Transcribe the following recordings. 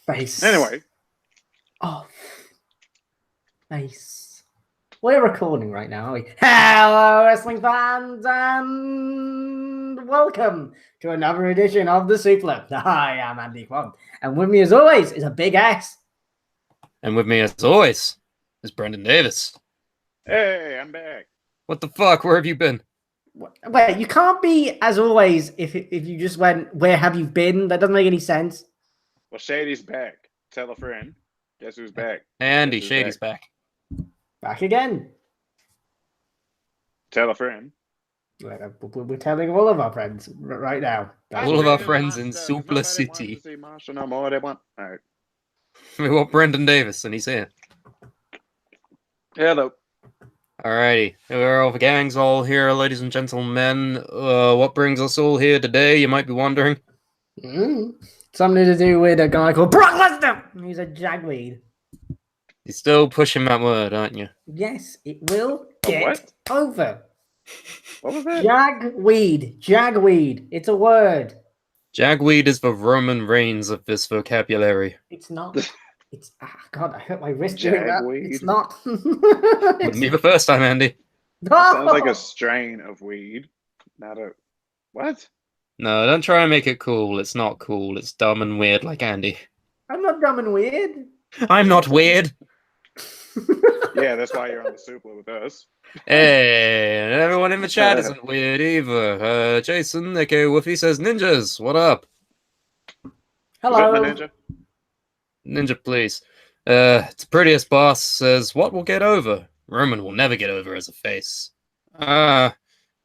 Face. Anyway. Oh. Face. We're recording right now, are we? Hello, wrestling fans, and welcome to another edition of the Suplah. I am Andy Kwon, and with me, as always, is a big ass. And with me, as always, is Brendan Davis. Hey, I'm back. What the fuck? Where have you been? Wait, you can't be as always if you just went, where have you been? That doesn't make any sense. Well, Shady's back. Tell a friend. Guess who's back? Andy, Guess who's Shady's back. Back again. Tell a friend. We're telling all of our friends right now. All of our friends in Suplah City. See Marshall no more. They want. All right. We want Brendan Davis, and he's here. Hello. Alrighty, we're all the gangs all here, ladies and gentlemen. What brings us all here today, you might be wondering? Something to do with a guy called Brock Lesnar. He's a jagweed. You're still pushing that word, aren't you? Yes, it will get what? over. What was that? Jagweed. Jagweed. It's a word. Jagweed is the Roman Reigns of this vocabulary. It's not. It's God. I hurt my wrist doing that. Jagweed. It's not. Wouldn't be the first time, Andy. Sounds like a strain of weed. Not a what? No, don't try and make it cool. It's not cool. It's dumb and weird like Andy. I'm not dumb and weird. I'm not weird. Yeah, that's why you're on the Suplah with us. Hey, and everyone in the chat isn't weird either. Jason, aka Woofy, says ninjas. What up? Hello. Is that my ninja? Ninja, please. The prettiest boss says, what will get over? Roman will never get over as a face. I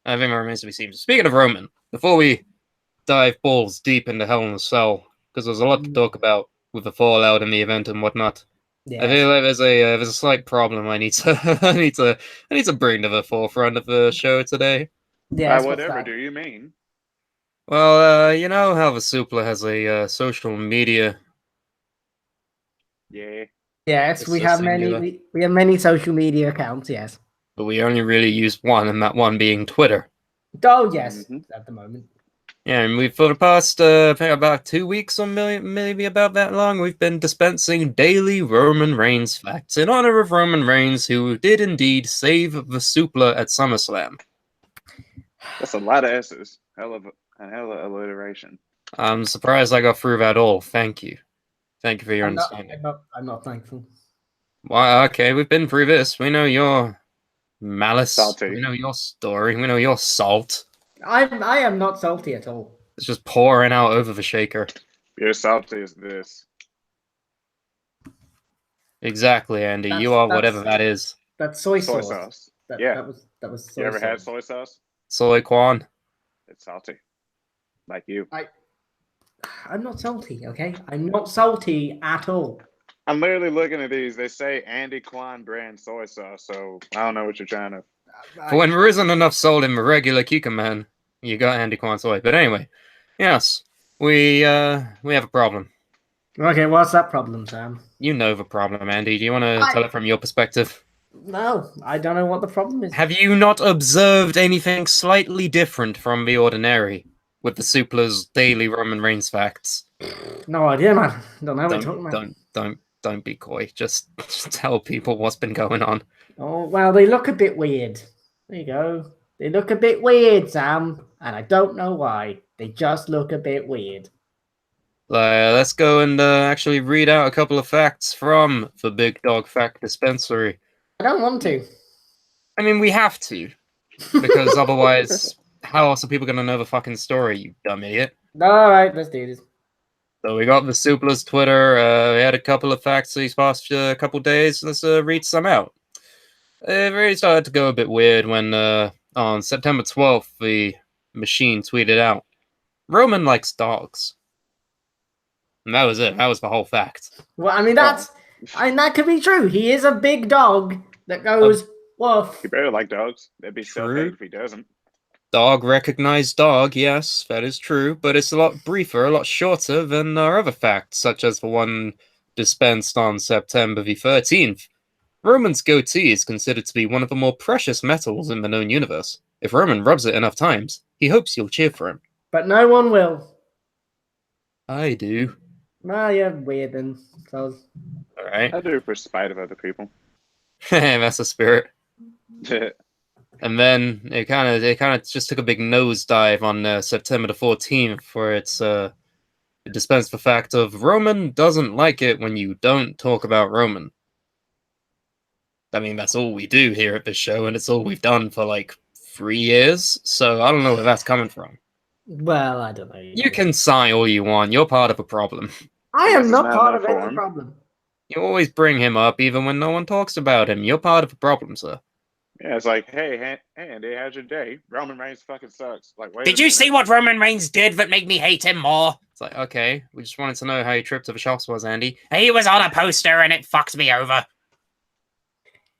think that remains to be seen. Speaking of Roman, before we dive balls deep into Hell in a Cell, because there's a lot to talk about with the fallout in the event and whatnot. Yeah. I feel like there's a slight problem I need to I need to bring to the forefront of the show today. Yeah. Whatever do you mean? Well, you know how the Suplah has a social media. Yeah. Yes, It's we so have singular. many. We have many social media accounts. Yes. But we only really use one, and that one being Twitter. Oh yes, Mhm. at the moment. Yeah, and we've for the past I think about 2 weeks or maybe about that long, we've been dispensing daily Roman Reigns facts in honor of Roman Reigns, who did indeed save the Suplah at SummerSlam. That's a lot of S's. Hell of alliteration. I'm surprised I got through that all. Thank you. Thank you for your I'm understanding. not thankful. Well, okay, we've been through this. We know your malice. Salty. We know your story. We know your salt. I am not salty at all. It's just pouring out over the shaker. You're salty as this. Exactly, Andy. You are whatever that is. That's soy Soy sauce. sauce. That was soy You ever sauce. had soy sauce? Soy Quan. It's salty. Like you. I'm not salty, okay? I'm not salty at all. I'm literally looking at these. They say Andy Kwan brand soy sauce, so I don't know what you're trying to. For when there isn't enough salt in the regular Kika you got Andy Kwan soy. But anyway, yes, we have a problem. Okay, what's that problem, Sam? You know the problem, Andy. Do you want to tell it from your perspective? No, I don't know what the problem is. Have you not observed anything slightly different from the ordinary with the Suplah's daily Roman Reigns facts? No idea, man. Don't know what you're talking about. Don't be coy. Just tell people what's been going on. Oh, well, they look a bit weird. There you go. They look a bit weird, Sam. And I don't know why. They just look a bit weird. Let's go and actually read out a couple of facts from the Big Dog Fact Dispensary. I don't want to. I mean, we have to. Because otherwise, how else are people going to know the fucking story, you dumb idiot? All right, let's do this. So we got the Suplah's Twitter. We had a couple of facts these past couple days. Let's read some out. It really started to go a bit weird when on September 12th, the machine tweeted out, Roman likes dogs. And that was it. That was the whole fact. Well, I mean, that could be true. He is a big dog that goes, woof. You better like dogs. That'd be so True. bad if he doesn't. Dog recognized dog, yes, that is true, but it's a lot briefer, a lot shorter than our other facts, such as the one dispensed on September the 13th. Roman's goatee is considered to be one of the more precious metals in the known universe. If Roman rubs it enough times, he hopes you'll cheer for him. But no one will. I do. Well, you're weird then. So All right, I do it for spite of other people. that's the spirit. Yeah. And then it kind of just took a big nosedive on September the 14th, where it dispensed the fact of Roman doesn't like it when you don't talk about Roman. I mean, that's all we do here at this show, and it's all we've done for like 3 years. So I don't know where that's coming from. well, I don't know. You can sigh all you want. You're part of a problem. I I guess am it's not not part enough of for any him. problem. You always bring him up, even when no one talks about him. You're part of a problem, sir. Yeah, it's like, hey, Andy, how's your day? Roman Reigns fucking sucks. Like, wait Did a you minute. see what Roman Reigns did that made me hate him more? It's like, okay, we just wanted to know how your trip to the shops was, Andy. He was on a poster and it fucked me over.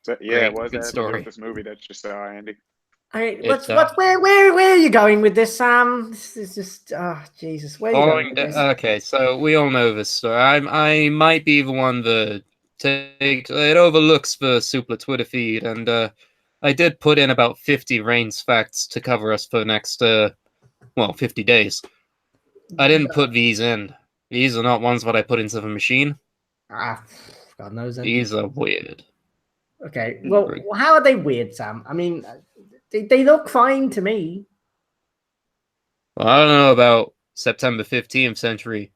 So, yeah, Great, what does good that have to do story. with this movie that you saw, Andy? Where are you going with this, Sam? This is just, Jesus, where are you going with this? Okay, so we all know this story. I might be the one that overlooks the Suplah Twitter feed, and I did put in about 50 Reigns facts to cover us for the next 50 days. I didn't put these in. These are not ones that I put into the machine. God knows. Then. These are weird. Okay, well, how are they weird, Sam? I mean, they look fine to me. Well, I don't know about September 15th century.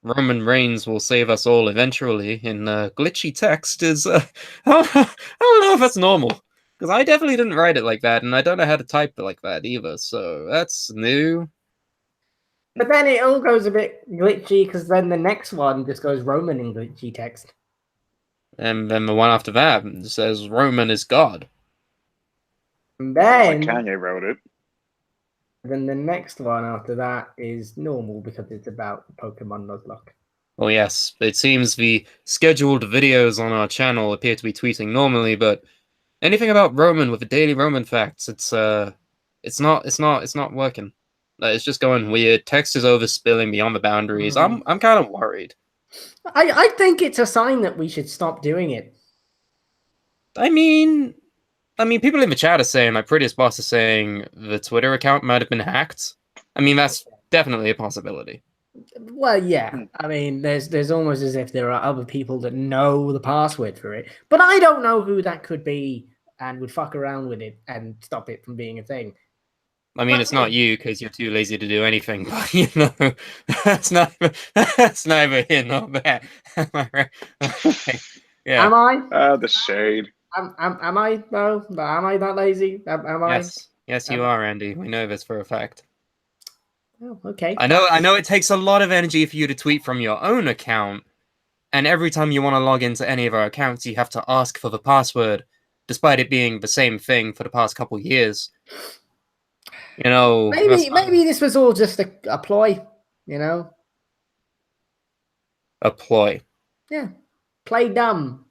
Roman Reigns will save us all eventually in glitchy text is I don't know if that's normal, because I definitely didn't write it like that, and I don't know how to type it like that either, so that's new. But then it all goes a bit glitchy because then the next one just goes Roman in glitchy text. And then the one after that says Roman is God. And Like then, Kanye wrote it. then the next one after that is normal because it's about Pokemon Nuzlocke. Oh yes, it seems the scheduled videos on our channel appear to be tweeting normally, but anything about Roman with the daily Roman facts, it's not working. It's just going weird. Text is overspilling beyond the boundaries. I'm kind of worried. I think it's a sign that we should stop doing it. I mean, people in the chat are saying, like, Prettiest Boss is saying the Twitter account might have been hacked. I mean, that's definitely a possibility. Well, yeah. I mean, there's almost as if there are other people that know the password for it, but I don't know who that could be and would fuck around with it and stop it from being a thing. I mean, it's not you because you're too lazy to do anything, but you know, that's neither here nor there. Am I right? Okay. Yeah. Am I? The shade. Am I though? Am I that lazy? Am I? Yes, you are, Andy. We know this for a fact. Oh, okay. I know it takes a lot of energy for you to tweet from your own account, and every time you want to log into any of our accounts, you have to ask for the password, despite it being the same thing for the past couple years. You know, maybe this was all just a ploy, you know? A ploy. Yeah. Play dumb.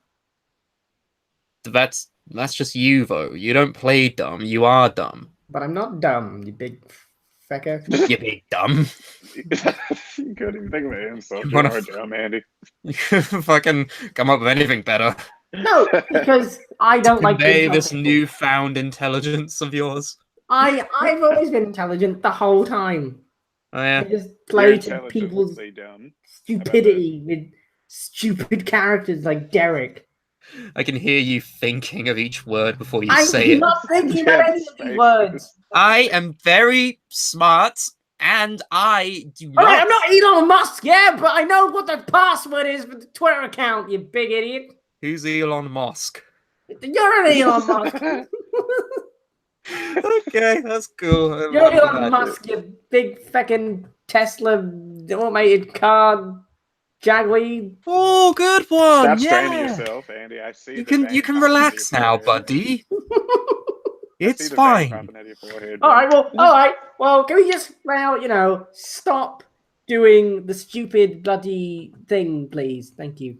That's just you, though. You don't play dumb. You are dumb. But I'm not dumb, you big fecker. You big dumb. You couldn't even think of an insult. You are dumb, Andy. You fucking come up with anything better. No, because I don't like convey this newfound intelligence of yours. I've always been intelligent the whole time. Oh yeah. I just play to people's dumb. stupidity with stupid characters like Derek. I can hear you thinking of each word before you say it. I'm not thinking of any of these words. I am very smart, and I do not. Alright, I'm not Elon Musk, yeah, but I know what the password is for the Twitter account, you big idiot. Who's Elon Musk? You're an Elon Musk. Okay, that's cool. You're Elon Musk, you big fucking Tesla automated car jagweed. Oh, good one. Stop straining yourself, Andy. I see. You can relax now, buddy. It's fine. All right. Well, can we just now, stop doing the stupid bloody thing, please? Thank you.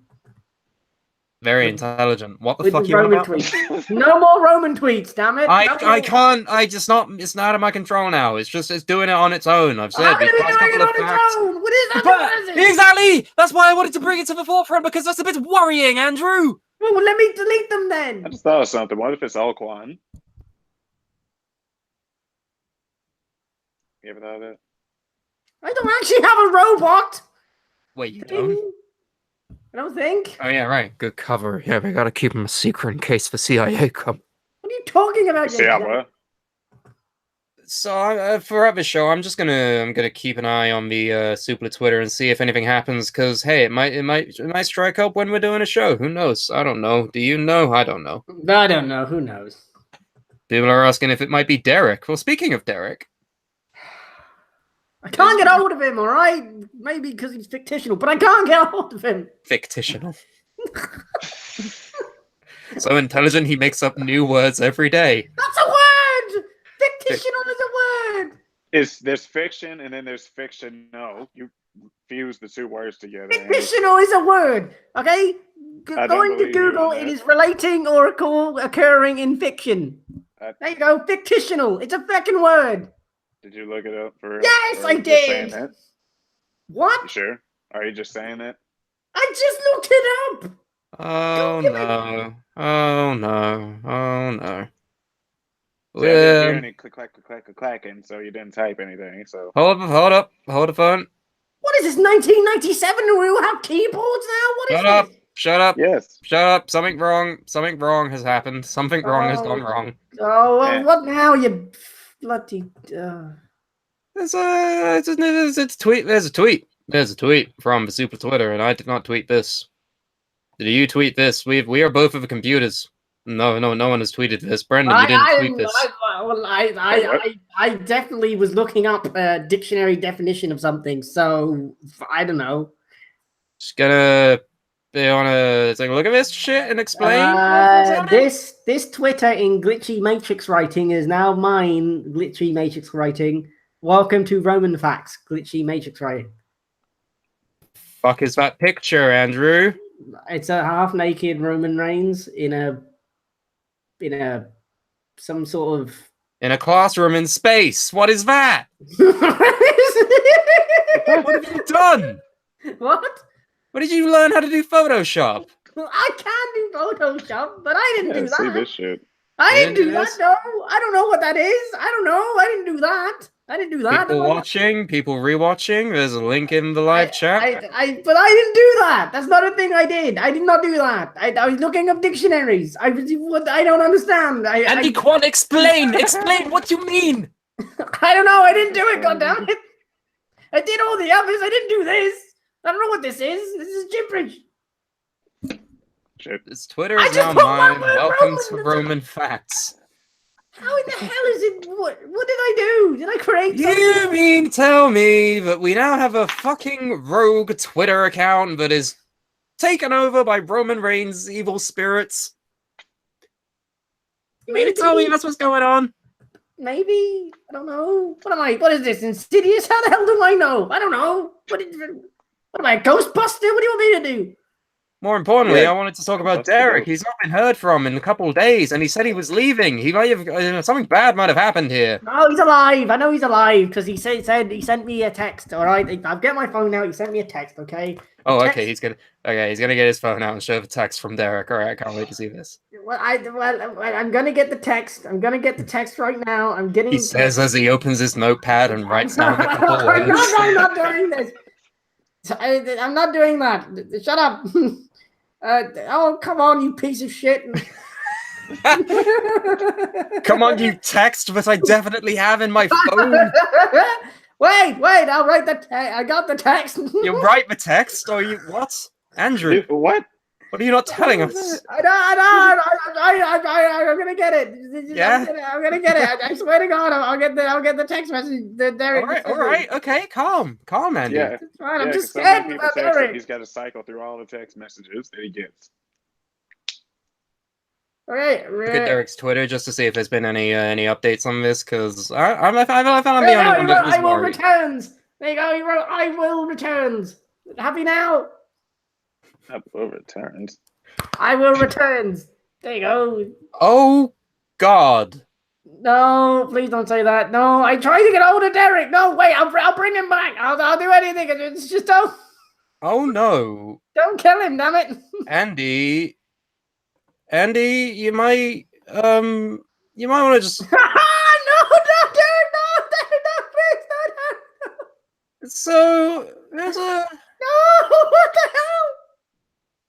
Very intelligent. What the With fuck the you on Roman about? tweets. No more Roman tweets, damn it. I can't. It's not out of my control now. It's doing it on its own. I've said How can these it be past doing couple it of on its facts. own? What is that? But, exactly. That's why I wanted to bring it to the forefront, because that's a bit worrying, Andrew. Well, let me delete them then. I just thought of something. What if it's Alquan? You ever thought of that? I don't actually have a robot. Wait, you don't? I don't think. Oh yeah, right. Good cover. Yeah, we gotta keep him a secret in case the CIA come. What are you talking about? See how what? So for the show, I'm gonna keep an eye on the Suplah Twitter and see if anything happens. Cause hey, it might strike up when we're doing a show. Who knows? I don't know. Do you know? I don't know. I don't know. Who knows? People are asking if it might be Derek. Well, speaking of Derek, I can't get hold of him. All right, maybe because he's fictional, but I can't get hold of him. fictional. So intelligent, he makes up new words every day. That's a word. Fictional is a word. There's fiction and then there's fiction. No, you fuse the two words together. Fictional is a word. Okay, going to believe you Google. on It that. is relating or occurring in fiction. There you go. Fictional. It's a fucking word. Did you look it up for real? Yes, Or I are you just saying did. that? What? You sure? Are you just saying that? I just looked it up. Oh Don't no! Oh no! Oh no! See, I didn't hear Well, any clacking, so you didn't type anything. So hold the phone. What is this? 1997? And we all have keyboards now. What is Shut up! this? Shut up! yes. Shut up! Something wrong. Something wrong has happened. Something wrong has gone Oh. wrong. Oh, well, Eh. what now? You bloody. It's a tweet. There's a tweet. There's a tweet from the Suplah Twitter, and I did not tweet this. Did you tweet this? We are both of the computers. No one has tweeted this. Brendan, you didn't tweet this. I definitely was looking up a dictionary definition of something, so I don't know. Just gonna be on a take a look at this shit and explain. what's happening. This Twitter in glitchy matrix writing is now mine. Glitchy matrix writing. Welcome to Roman facts. Glitchy matrix writing. Fuck is that picture, Andrew? It's a half-naked Roman Reigns in some sort of In a classroom in space. What is that? What have you done? What? What did you learn how to do Photoshop? I can do Photoshop, but I didn't Yeah, do see that. this shit. I You didn't didn't do do that. this? No, I don't know what that is. I don't know. I didn't do that. I didn't do that. People watching, people rewatching. There's a link in the live chat. But I didn't do that. That's not a thing I did. I did not do that. I was looking up dictionaries. I don't understand. Andy Kwan, explain what you mean. I don't know. I didn't do it. Goddammit. I did all the others. I didn't do this. I don't know what this is. This is gibberish. Shit. This Twitter I is just now put mine. one word Welcome Roman. to Roman Facts. How in the hell is it? What did I do? Did I create something? You mean tell me that we now have a fucking rogue Twitter account that is taken over by Roman Reigns' evil spirits? You mean to tell me that's what's going on? Maybe. I don't know. What is this? Insidious? How the hell do I know? I don't know. What am I, a Ghostbuster? What do you want me to do? More importantly, Yeah. I wanted to talk about That's the Derek. ghost. He's not been heard from in a couple of days, and he said he was leaving. He might have something bad might have happened here. Oh, he's alive. I know he's alive because he said he sent me a text. All right, I've got my phone out. He sent me a text. Okay. Oh, Text- okay. He's gonna get his phone out and show the text from Derek. All right, I can't wait to see this. I'm gonna get the text. I'm gonna get the text right now. I'm getting. He says as he opens his notepad and writes down a couple words. No, I'm not doing this. I'm not doing that. Shut up. Oh, come on, you piece of shit. Come on, you text that I definitely have in my phone. Wait, I'll write the text. I got the text. You write the text, or you what? Andrew, What? what are you not telling us? I know. I'm gonna get it. Yeah? I'm gonna get it. I swear to God, I'll get the text message. All right, okay, calm, Andy. Yeah. It's fine. I'm Yeah, just 'cause so many scared people about text him, Derek. he's got to cycle through all the text messages that he gets. All right. Look at Derek's Twitter just to see if there's been any updates on this, because I'm the only one that was I will worried. returns. There you go. He wrote, I will returns. Happy now. Upload returns. I will returns. There you go. Oh God! No, please don't say that. No, I tried to get hold of Derek. No, wait, I'll bring him back. I'll do anything. It's just Oh no, don't kill him, damn it. Andy, you might want to just. No, Derek, no, please, no. So there's a No! What the hell?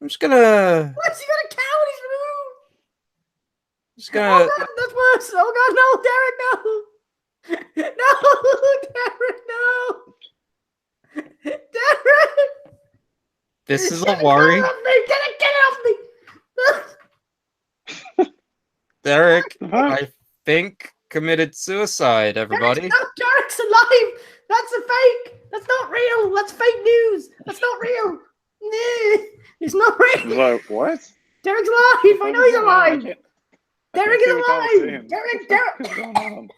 I'm just gonna. What's he got a cow in his room? Just Oh gonna. god, that's worse. Oh god, no, Derek, no. No, Derek, no. Derek! This is a Get it worry. off me! Get it off me! Derek, Huh? I think, committed suicide, everybody. Derek's alive! That's a fake! That's not real! That's fake news! That's not real! It's not It's real! like, what? Derek's alive! I know he's alive! Derek is see what y'all alive! saying. Derek! What's going on?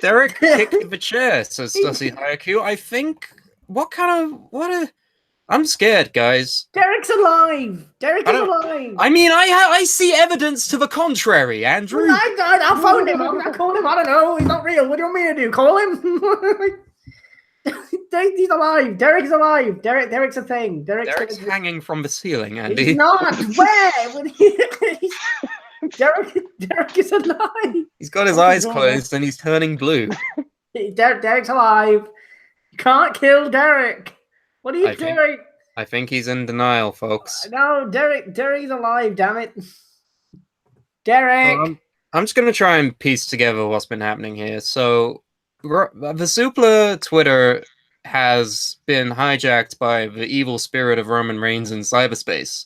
Derek kicked the chair, says Stussy Haiku. I think. I'm scared, guys. Derek's alive! Derek I is don't- alive! I mean, I see evidence to the contrary, Andrew. I'll phone him. I'll call him. I don't know. He's not real. What do you want me to do? Call him? He's alive. Derek's alive. Derek's a thing. Derek's hanging from the ceiling, He's Andy. not. Where? Derek is alive. He's got his What's eyes going on? closed and he's turning blue. Derek's alive. You can't kill Derek. What are you I think- doing? I think he's in denial, folks. No, Derek's alive. Damn it, Derek. I'm just gonna try and piece together what's been happening here. So, the Suplah Twitter has been hijacked by the evil spirit of Roman Reigns in cyberspace,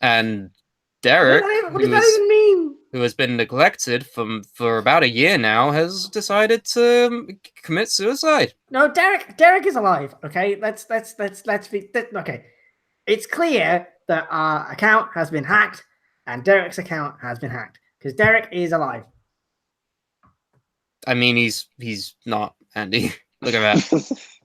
and Derek, What does that even mean? who has been neglected for about a year now, has decided to commit suicide. No, Derek is alive. Okay, let's be okay. It's clear that our account has been hacked and Derek's account has been hacked because Derek is alive. I mean, he's not, Andy. Look at that.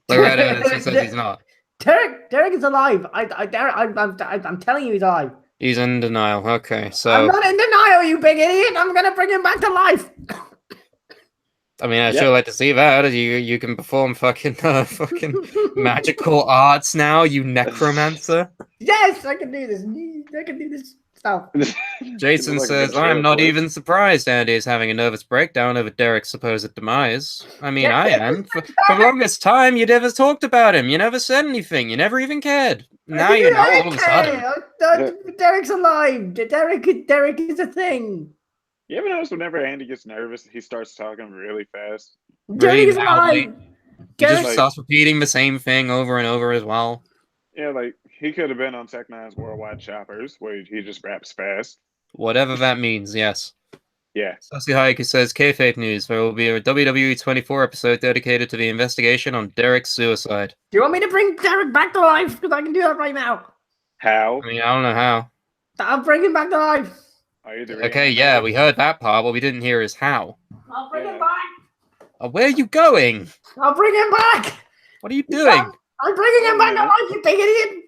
Look at that. He says he's not. Derek is alive. I'm telling you, he's alive. He's in denial. Okay, I'm so not in denial, you big idiot. I'm gonna bring him back to life. I mean, I'd Yep. sure like to see that. You can perform fucking magical arts now, you necromancer. Yes, I can do this. I can do this stuff. Jason Looks like a says, good I'm show, not boys." even surprised Andy is having a nervous breakdown over Derek's supposed demise. I mean, I am. For the longest time, you never talked about him. You never said anything. You never even cared. Now you know all of a sudden. Derek's alive. Derek is a thing. You ever notice whenever Andy gets nervous, he starts talking really fast? Derek Really is loudly. alive. He Derek, just starts repeating the same thing over and over as well. Yeah, like he could have been on Tech Nine's Worldwide Choppers, where he just raps fast. Whatever that means, yes. Yeah. Sussy Haiku says, Kayfabe News, there will be a WWE 24 episode dedicated to the investigation on Derek's suicide. do you want me to bring Derek back to life? Because I can do that right now. How? I mean, I don't know how. I'll bring him back to life. Are you the Okay, yeah, we heard that part. What we didn't hear is how. I'll bring Yeah. him back. Where are you going? I'll bring him back. What are you doing I'm bringing him back to life, you big idiot.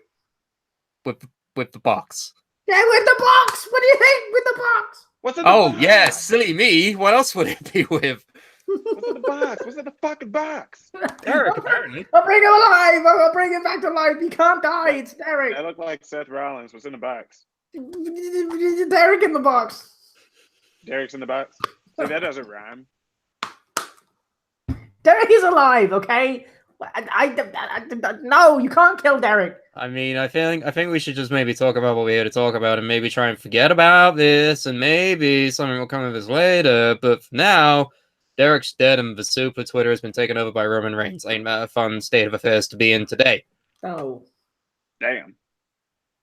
with the box? Yeah, with the box. What do you think? With the box. What's in the Oh, box? yeah, silly me. What else would it be with? What's in the box? What's in the fucking box? Derek, apparently. I'll bring him alive. I'll bring him back to life. He can't die. It's Derek. That looked like Seth Rollins. What's in the box? Derek in the box. Derek's in the box. See, that doesn't rhyme. Derek is alive. Okay. No, you can't kill Derek. I mean, I think we should just maybe talk about what we're here to talk about and maybe try and forget about this and maybe something will come of this later. But for now, Derek's dead and the Suplah Twitter has been taken over by Roman Reigns. Ain't that a fun state of affairs to be in today? Oh. Damn.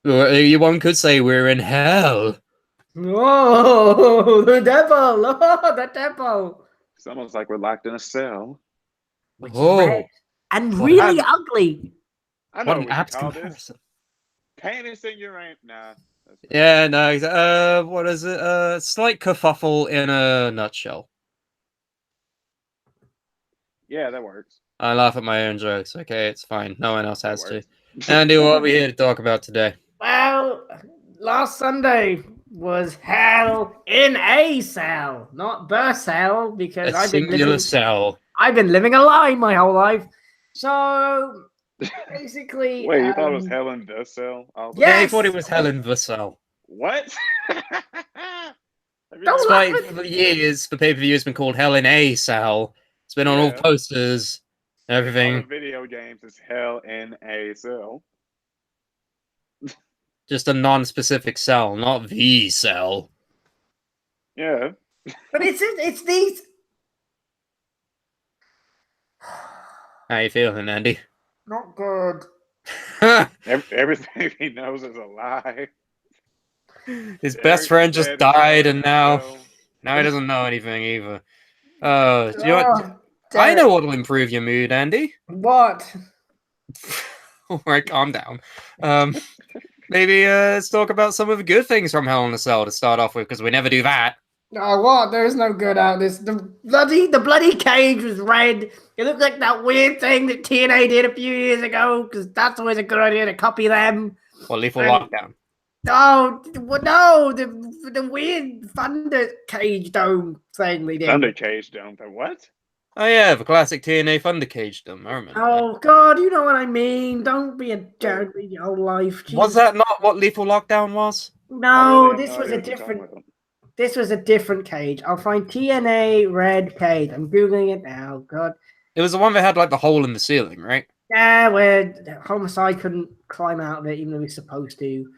One could say we're in hell. Oh, the devil. Oh, the devil. It's almost like we're locked in a cell. Which Oh. is red and What really happened? ugly. I know What what an we apt call this. comparison. Penis in your ain't. Nah. That's Yeah, no, what is it? Slight kerfuffle in a nutshell. Yeah, that works. I laugh at my own jokes, okay? It's fine. No one else That has to. works. Andy, what are we here to talk about today? Well, last Sunday was hell in a cell, not the cell, because A I've been singular living, cell. I've been living a lie my whole life. So basically, Wait, you thought it was Hell in the Cell? Yeah. Yeah, he Yes! thought it was Hell in the Cell. What? Have you Don't ever- laugh Despite for years, the pay-per-view has been called Hell in a Cell. It's been on all Yeah. posters. All the Everything. video games is Hell in a Cell. Just a non-specific cell, not the cell. Yeah. But it's these. How you feeling, Andy? Not good. Everything he knows is a lie. His best friend just Dead as Hell died, in and a now Cell. he doesn't know anything either. Do you know what? Oh, I Derek. know what will improve your mood, Andy. What? All right, calm down. Maybe let's talk about some of the good things from Hell in a Cell to start off with, because we never do that. Oh, what? There's no good out of this. The bloody cage was red. It looked like that weird thing that TNA did a few years ago, because that's always a good idea to copy them. Well, Lethal And- Lockdown. Oh, no, the weird Thunder Cage Dome thing they did. Thunder Cage Dome. What? Oh yeah, the classic TNA Thunder Cage them. I remember. Oh, God, you know what I mean. Don't be a jerk with your whole life. Was Jesus. that not what Lethal Lockdown was? No, I really have this no was idea a what you're talking different. about. This was a different cage. I'll find TNA red cage. I'm googling it now. God. It was the one that had like the hole in the ceiling, right? Yeah, where Homicide couldn't climb out of it even though he's supposed to.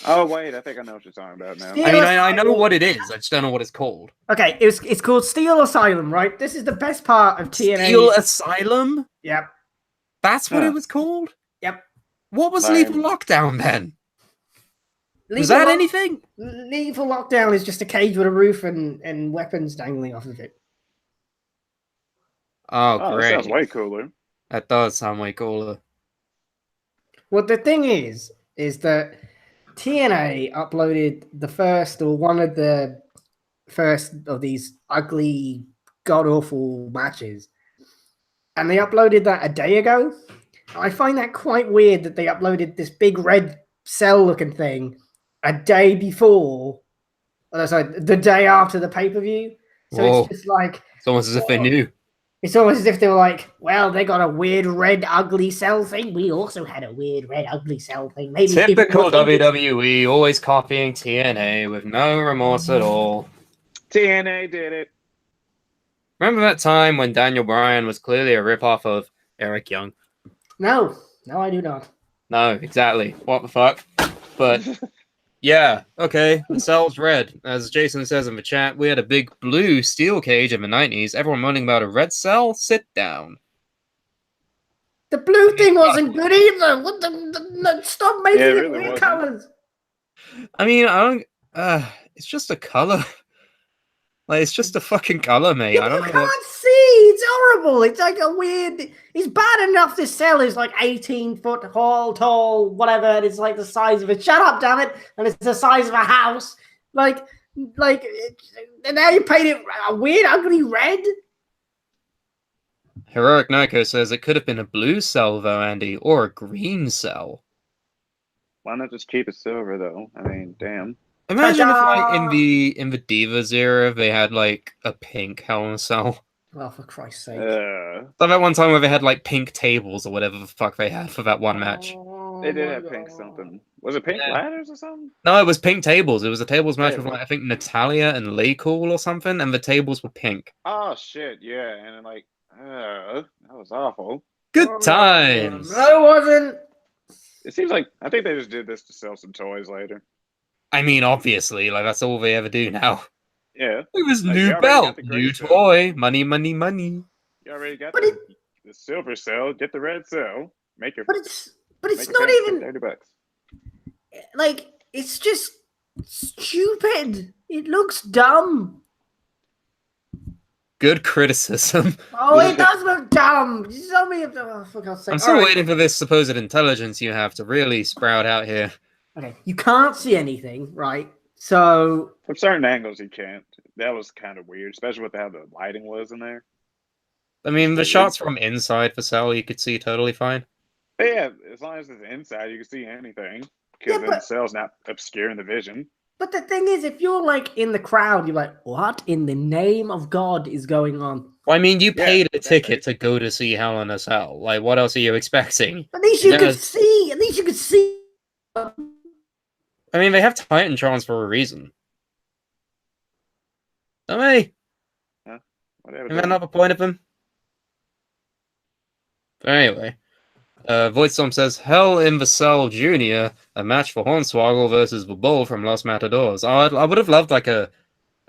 Oh wait, I think I know what you're talking about now. Steel I mean, I know Asylum. what it is. I just don't know what it's called. Okay, it's called Steel Asylum, right? This is the best part of TNA. Steel Asylum? Yep. That's what Huh. it was called? Yep. What was Lame. Lethal Lockdown then? Was Lethal that Lock- anything? Lethal Lockdown is just a cage with a roof and weapons dangling off of it. Oh, Oh, that great. sounds way cooler. That does sound way cooler. Well, the thing is that TNA uploaded the first or one of the first of these ugly, god awful matches, and they uploaded that a day ago. I find that quite weird that they uploaded this big red cell looking thing a day before. Oh, sorry, the day after the pay per view. So Whoa. it's just like It's almost as if they knew. it's almost as if they were like, well, they got a weird red ugly cell thing. We also had a weird red ugly cell thing. Maybe people Typical will think it's- WWE, always copying TNA with no remorse at all. TNA did it. Remember that time when Daniel Bryan was clearly a ripoff of Eric Young? No, I do not. No, exactly. What the fuck? But yeah, okay. The cell's red. As Jason says in the chat, we had a big blue steel cage in the 90s. Everyone moaning about a red cell? Sit down. The blue thing wasn't good either. What stop making Yeah, it it really weird wasn't. colors. I mean, I don't. It's just a color. Like, it's just a fucking color, mate. You I don't know can't what. see. It's horrible. It's like a weird. It's bad enough. This cell is like 18 foot tall, whatever. And it's like the size of a. Shut up, damn it! And it's the size of a house. And now you paint it a weird, ugly red. Heroic Nyko says it could have been a blue cell, though, Andy, or a green cell. Why not just keep it silver though? I mean, damn. Imagine if, like, Ta-da! in the Divas era, they had like a pink Hell in a Cell. Oh, for Christ's sake! So that one time where they had like pink tables or whatever the fuck they had for that one match. Oh, They did my have pink God. something. Was it pink Yeah. ladders or something? No, it was pink tables. It was a tables match with Table. like, I think Natalia and Lee Cool or something, and the tables were pink. Oh shit, yeah, and then, like, that was awful. Good Oh, times. No, it wasn't. It seems like I think they just did this to sell some toys later. I mean, obviously, like that's all they ever do now. Yeah, It was Like, you new already belt, got the gray new cell. toy, money, money, money. you already got But the silver cell. Get the red cell. Make your But it's make your not fans pay even $30. like it's just stupid. It looks dumb. Good criticism. Oh, it does look dumb. Just tell me if for God's sake. I'm still All right. waiting for this supposed intelligence you have to really sprout out here. Okay, you can't see anything, right? So From certain angles, you can't. That was kind of weird, especially with how the lighting was in there. I mean, the Like, shots from inside the cell you could see totally fine. But yeah, as long as it's inside, you can see anything. Because Yeah, then the but- cell's not obscuring the vision. but the thing is, if you're like in the crowd, you're like, what in the name of God is going on? Well, I mean, you Yeah, paid a exactly. ticket to go to see Hell in a Cell. Like, what else are you expecting? At least you could Yes. see. At least you could see. I mean, they have Titantrons for a reason. Don't they? Whatever. Isn't that not the point of them? But anyway, Voidstorm says, Hell in the Cell Jr., a match for Hornswoggle versus the Bull from Los Matadors. I would have loved like a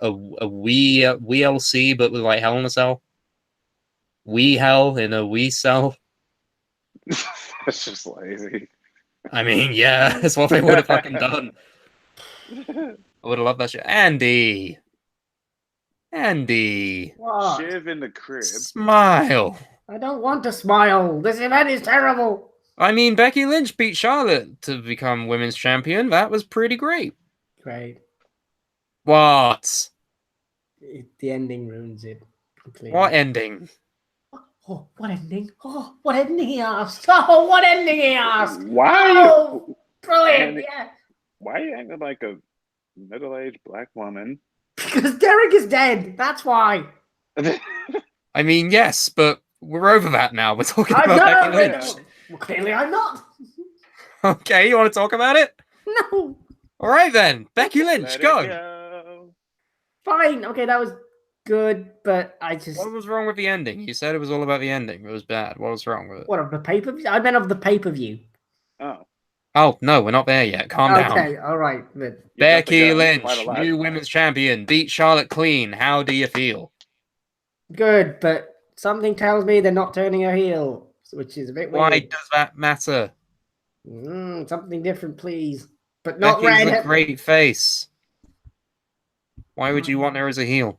WLC, but with like Hell in a Cell. We Hell in a We Cell. That's just lazy. I mean, yeah, that's what they would have fucking done. I would have loved that shit. Andy. What? Shiv in the crib. Smile. I don't want to smile. This event is terrible. I mean, Becky Lynch beat Charlotte to become women's champion. That was pretty great. Great. What? The ending ruins it completely. What ending? Oh, what ending? Oh, what ending he asked? Oh, what ending he asked? Why? Oh, brilliant! Andy- Yeah, Why are you acting like a middle-aged black woman? because Derek is dead. That's why. I mean, yes, but we're over that now. We're talking I'm about not. Becky Lynch. Well, clearly, I'm not. Okay, you want to talk about it? No. All right then, Becky Lynch, Let it go. go. Fine. Okay, that was good, but I just. What was wrong with the ending? You said it was all about the ending. It was bad. What was wrong with it? What of the pay-per-view? I meant of the pay-per-view. Oh. Oh no, we're not there yet. Calm down. Okay, all right. But You jumped the Becky gun Lynch, quite a lot. new women's champion, beat Charlotte clean. How do you feel? good, but something tells me they're not turning her heel, which is a bit Why weird. does that matter? Something different, please. But not Becky's red. a great face. Why would you want her as a heel?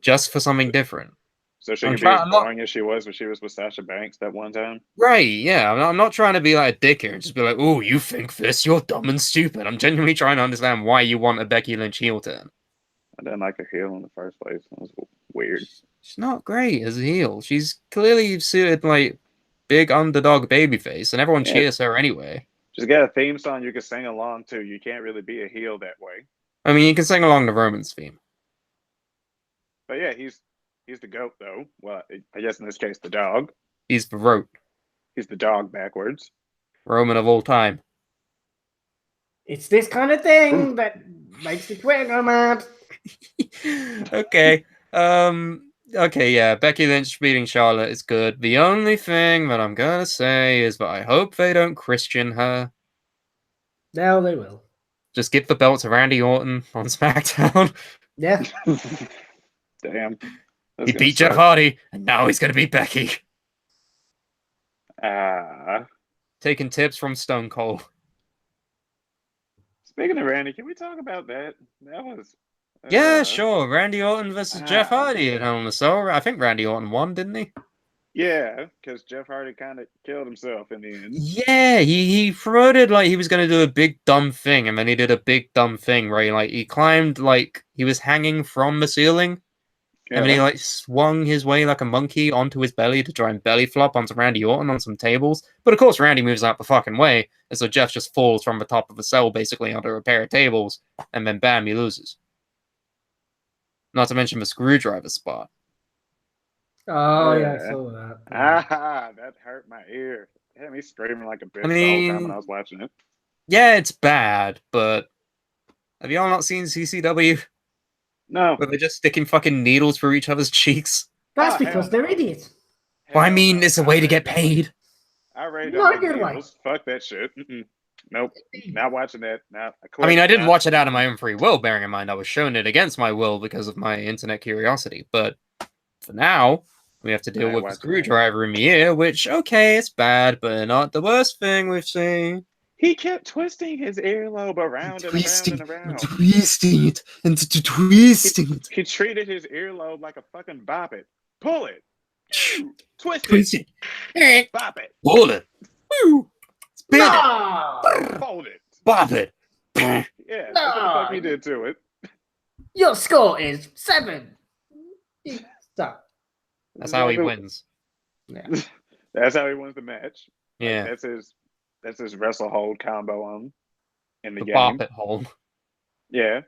Just for something different. So she I'm could be trying- as I'm not- boring as she was when she was with Sasha Banks that one time. Right, yeah. I'm not trying to be like a dick here and just be like, oh, you think this? You're dumb and stupid. I'm genuinely trying to understand why you want a Becky Lynch heel turn. I didn't like her heel in the first place. It was weird. She's not great as a heel. She's clearly suited like big underdog babyface, and everyone Yeah. cheers her anyway. Just get a theme song you can sing along to. You can't really be a heel that way. I mean, you can sing along the Romans theme. But yeah, he's the goat though. Well, I guess in this case the dog. He's the rote He's the dog backwards. Roman of all time. It's this kind of thing that makes the Twitter go mad. Okay. Okay, yeah, Becky Lynch beating Charlotte is good. The only thing that I'm gonna say is that I hope they don't Christian her. No, they will. Just give the belt to Randy Orton on SmackDown. Yeah. Damn. He beat Jeff Hardy, and now he's gonna beat Becky. Taking tips from Stone Cold. Speaking of Randy, can we talk about that? That was. Yeah, sure. Randy Orton versus Jeff Ah. Hardy at Hell in a Cell. I think Randy Orton won, didn't he? Yeah, because Jeff Hardy kind of killed himself in the end. Yeah, he promoted like he was gonna do a big dumb thing, and then he did a big dumb thing where he climbed like he was hanging from the ceiling, and then he like swung his way like a monkey onto his belly to try and belly flop onto Randy Orton on some tables. But of course, Randy moves out the fucking way, and so Jeff just falls from the top of the cell basically onto a pair of tables, and then bam, he loses. Not to mention the screwdriver spot. Oh, yeah, I Yeah. saw that. That hurt my ear. It had me screaming like a bitch I the whole time when mean- I was watching it. Yeah, it's bad, but have y'all not seen CCW No. where they're just sticking fucking needles through each other's cheeks? That's Oh, because hell they're no. idiots. Well, I Hell mean, no. it's a way to get I paid. already Not don't a good like way. needles. Fuck that shit. Mm-mm. Nope. Not watching that. Not. I mean, I didn't Not- watch it out of my own free will, bearing in mind I was shown it against my will because of my internet curiosity. But for now, we have to deal I with the watch it. screwdriver in the ear, which, okay, it's bad, but not the worst thing we've seen. He kept twisting his earlobe around and around and around. twisting it, and twisting it. He treated his earlobe like a fucking bop it. Pull it. Twist it. Twist it. Bop it. Hold it. Woo. Spin it. No! Fold it. Bop it. Yeah, that's what the fuck he No. did to it. Your score is 7. Stop. That's how he wins. Yeah. That's how he wins the match. Yeah. That's his wrestle hold combo on in the The game. bop it hole. Yeah.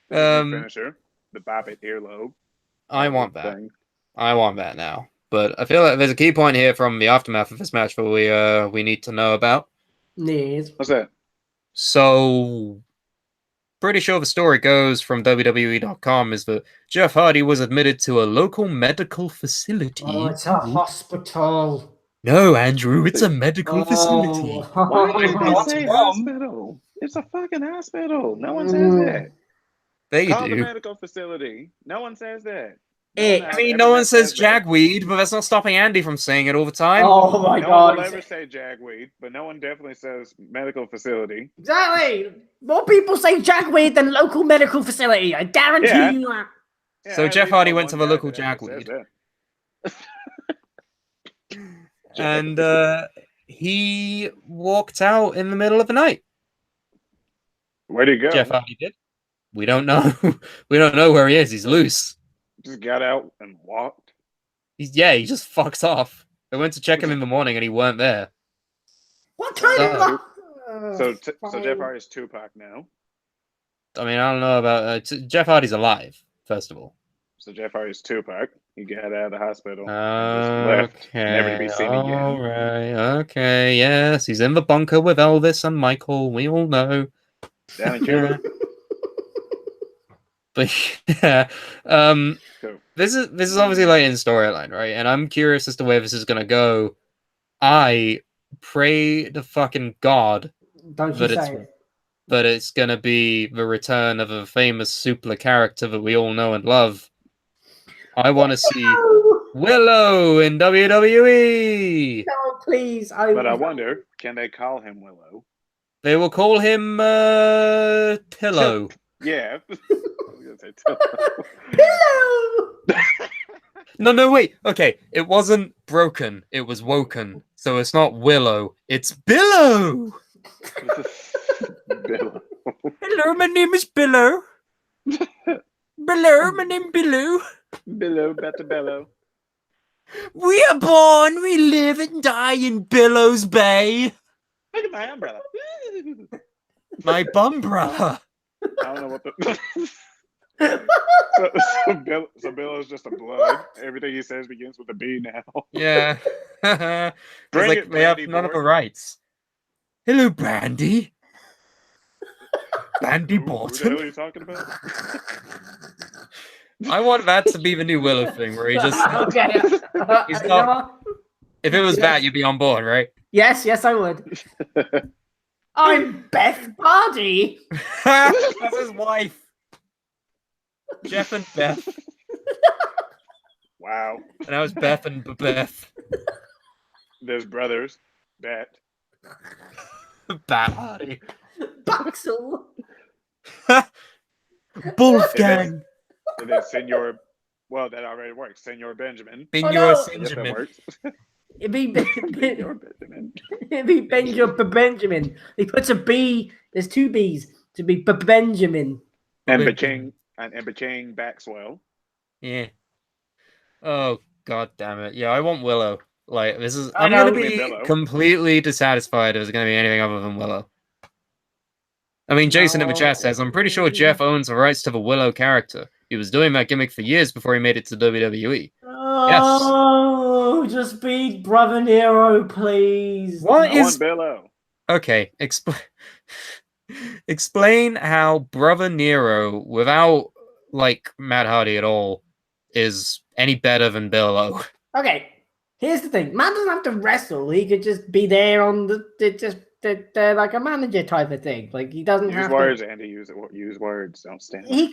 That's his Um, finisher. The bop it earlobe. I want that. thing. I want that now. But I feel like there's a key point here from the aftermath of this match that we need to know about. Knees. What's that? So pretty sure the story goes from WWE.com is that Jeff Hardy was admitted to a local medical facility. Oh, it's a hospital. No, Andrew, it's a medical facility. Why did they What's say wrong? hospital? It's a fucking hospital. No one says that. They Call the do. medical facility. No one says that. It- I mean, no one says jagweed, but that's not stopping Andy from saying it all the time. Oh my No god. one will ever say jagweed, but no one definitely says medical facility. Exactly. More people say jagweed than local medical facility. I guarantee Yeah. you that. Yeah, So I at Jeff least Hardy know went one to the guy local that actually says jagweed. that. And he walked out in the middle of the night. Where'd he go? Jeff Hardy did. We don't know. We don't know where he is. He's loose. Just got out and walked. He just fucks off. They went to check him in the morning and he weren't there. What kind Oh. of So Jeff Hardy's Tupac now. I mean, I don't know about Jeff Hardy's alive. First of all. So Jeff Hardy's Tupac. He got out of the hospital and just left, never to be seen again. All right. Okay. Yes, he's in the bunker with Elvis and Michael. We all know. Down in Cuba. But yeah, Cool. this is obviously late in the storyline, right? And I'm curious as to where this is gonna go. I pray to fucking God Don't you that say it. that it's gonna be the return of a famous Suplah character that we all know and love. I want to see Willow in WWE. No, please. But I wonder, can they call him Willow? They will call him Pillow. Yeah. I was gonna say Tillo. Pillow. No, wait. Okay, it wasn't broken. It was woken. So it's not Willow. It's Billow. Billow. Hello, my name is Billow. Billow, my name Billow. Billow, better Bellow. We are born, we live and die in Billows Bay. Look at my umbrella. My bumbrella. I don't know what the. so Billow's just a blood. Everything he says begins with a B now. Yeah. It's Bring like it, they have Brandy none of boy. the rights. Hello, Brandy. Brandy Who the hell Borton. are you talking about? I want that to be the new Willow thing, where he just. Okay. He's You not- know what? If it was Yes. that, you'd be on board, right? Yes, I would. I'm Beth Hardy. That's his wife. Jeff and Beth. Wow. And that was Beth and Beth. There's brothers. Bet. Bat Hardy. Baxel. Wolfgang. And then Senor. Well, that already works. Senor Benjamin. Senor no. Yes, that Benjamin. works. It'd be Senor Benjamin. it'd be Benjamin. He puts a B. There's two B's to be Benjamin. And Benjamin. Bachang Baxwell. Yeah. Oh, god damn it. Yeah, I want Willow. Like, this is. I I'm know. going to I mean, be Willow. completely dissatisfied if there's going to be anything other than Willow. I mean, Jason in the chat says, I'm pretty sure Jeff owns the rights to the Willow character. He was doing that gimmick for years before he made it to WWE. Oh, just beat Brother Nero, please. What I want is. Billow. Okay, explain how Brother Nero, without, like, Matt Hardy at all, is any better than Billow. Okay, here's the thing. Man doesn't have to wrestle. He could just be there on the like a manager type of thing. Like he doesn't Use have words, Andy. Use words. Don't stand. to. He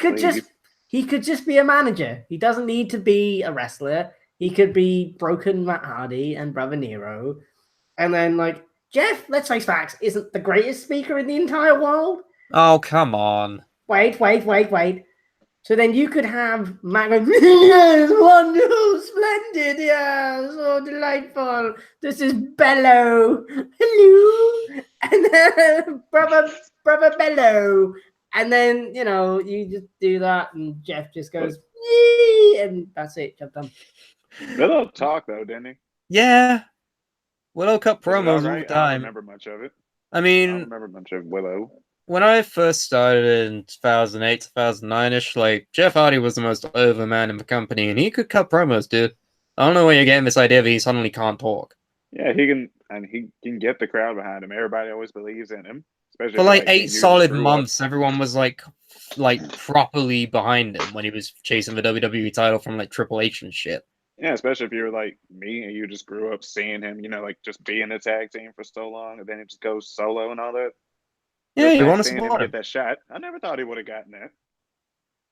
could just be a manager. He doesn't need to be a wrestler. He could be Broken Matt Hardy and Brother Nero, and then like Jeff. Let's face facts. Isn't the greatest speaker in the entire world. Oh, come on. Wait. So then you could have Matt go, yes, wonderful, splendid, yeah, so delightful. This is Bello. Hello. And then brother Bello. And then, you just do that and Jeff just goes, yee, and that's it. Job done. Billow talk though, didn't he? Yeah. Willow cut Was it promos all the alright? I don't time. remember much of it. I I don't mean, remember much of Willow. when I first started in 2008, 2009-ish, like, Jeff Hardy was the most over man in the company, and he could cut promos, dude. I don't know where you're getting this idea that he suddenly can't talk. Yeah, he can. and he can get the crowd behind him. Everybody always believes in him, especially For if, like me and 8 you just solid grew up. months, everyone was like properly behind him when he was chasing the WWE title from like Triple H and shit. Yeah, especially if you're like me and you just grew up seeing him, like just being a tag team for so long, and then he just goes solo and all that. Yeah, you want to seeing him support get him. that shot. I never thought he would have gotten that.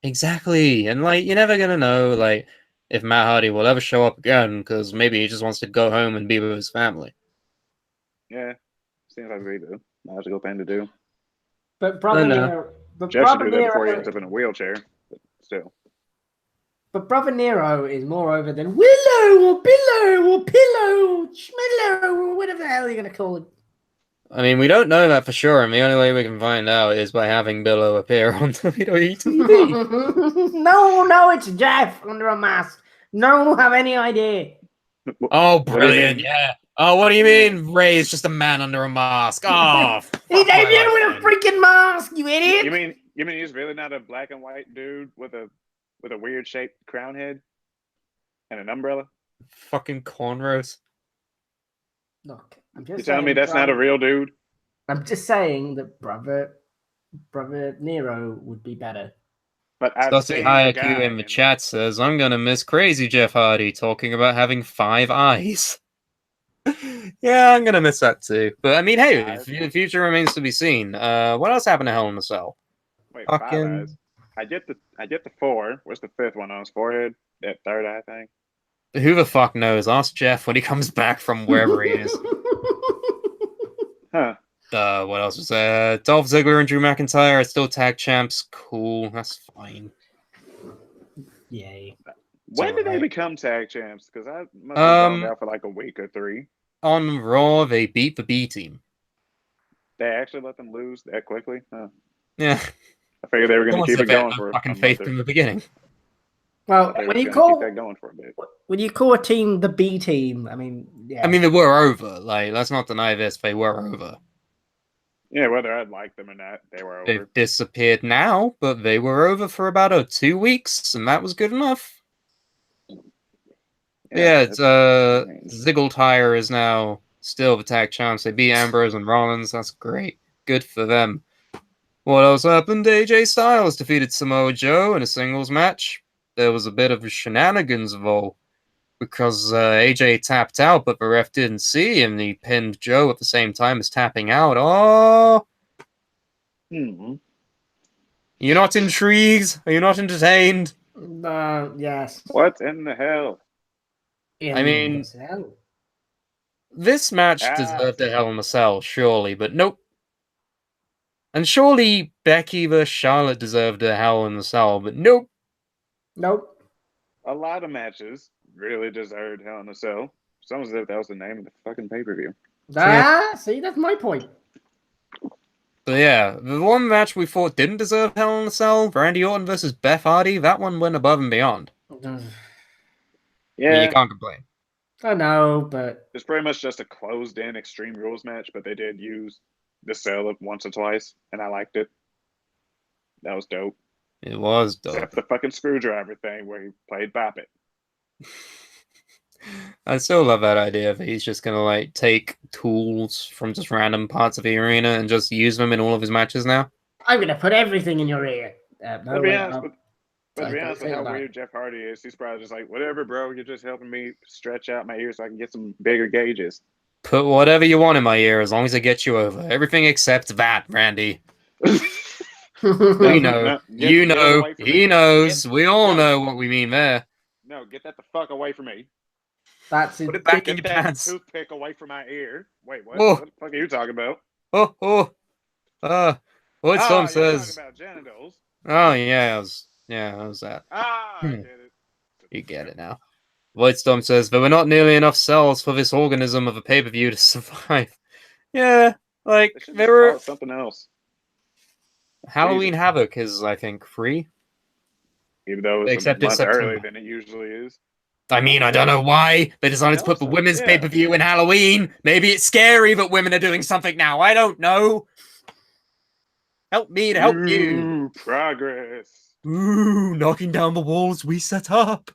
Exactly, and like you're never gonna know like if Matt Hardy will ever show up again because maybe he just wants to go home and be with his family. Yeah, seems like we do. Logical thing to do. But Brother I know. Nero, but Jeff should Brother do that before he Nero, ends up in a wheelchair. But still, but Brother Nero is more over than Willow or Billow or Pillow or Schmillow or whatever the hell you're gonna call it. I mean, we don't know that for sure, and the only way we can find out is by having Billow appear on WWE TV. No, it's Jeff under a mask. No one will have any idea. Oh, What do you brilliant! mean? Yeah. Oh, what do you mean? Ray is just a man under a mask. Oh, He fuck my debuted life, with a man. freaking mask, you idiot. You mean he's really not a black and white dude with a weird shaped crown head and an umbrella? Fucking cornrows. Look, I'm You just telling me saying, that's not a real dude? I'm just saying that Brother Nero would be better. But I've Stussy seen the Hayaku guy. in the chat says, I'm gonna miss crazy Jeff Hardy talking about having 5 eyes. Yeah, I'm gonna miss that too. But I mean, hey, the future remains to be seen. What else happened to Hell in a Cell? Wait, Fucking... 5 eyes. I get the 4. What's the 5th one on his forehead? That 3rd eye thing. Who the fuck knows? Ask Jeff when he comes back from wherever he is. Huh. What else was there? Dolph Ziggler and Drew McIntyre are still tag champs. Cool, that's fine. Yay. When did they alright. become tag champs? Because I must have gone out for like a week or 3. On Raw, they beat the B team. They actually let them lose that quickly? Huh. Yeah. I figured they were going to keep it going for for fucking a faith month from or, the beginning. Well, they when were you gonna keep call that going for a bit. when you call a team the B team, I mean, yeah. I mean, they were over. Like, let's not deny this. They were over. Yeah, whether I'd like them or not, they were over. They've disappeared now, but they were over for about 2 weeks, and that was good enough. Yeah, it's Ziggltire is now still the tag champs. They beat Ambrose and Rollins. That's great. Good for them. What else happened? AJ Styles defeated Samoa Joe in a singles match. There was a bit of shenanigans involved because AJ tapped out, but the ref didn't see him. He pinned Joe at the same time as tapping out. Oh! You're not intrigued? Are you not entertained? Yes. What in the hell? I mean, this match deserved a Hell in a Cell, surely, but nope. And surely Becky vs. Charlotte deserved a Hell in a Cell, but nope. Nope. A lot of matches really deserved Hell in a Cell. Some as if that was the name of the fucking pay-per-view. See, that's my point. So yeah, the one match we thought didn't deserve Hell in a Cell, Randy Orton versus Beth Hardy, that one went above and beyond. Yeah. I mean, you can't complain. I know, but it's pretty much just a closed-in Extreme Rules match, but they did use the cell once or twice, and I liked it. That was dope. It was dope. Except the fucking screwdriver thing where he played Bop It. I still love that idea that he's just gonna like take tools from just random parts of the arena and just use them in all of his matches now. I'm gonna put everything in your ear. To be honest with how weird Jeff Hardy is, he's probably just like, whatever, bro, you're just helping me stretch out my ears so I can get some bigger gauges. Put whatever you want in my ear as long as it gets you over. Everything except that, Randy. We know. You know. He knows. We all know what we mean there. No, get that the fuck away from me. That's Put it back in your pants. Toothpick away from my ear. Wait, what? Whoa. What the fuck are you talking about? What Storm says? Talking about genitals. Oh yeah, that was that. I get it. You get it now. Voidstorm says there were not nearly enough cells for this organism of a pay-per-view to survive. Yeah, like there were something else. Halloween Havoc is, I think, free. Even though it's a month earlier than it usually is. I mean, I don't know why they decided to put the women's pay-per-view in Halloween. Maybe it's scary, but women are doing something now. I don't know. Help me to help you. Progress. Ooh, knocking down the walls we set up.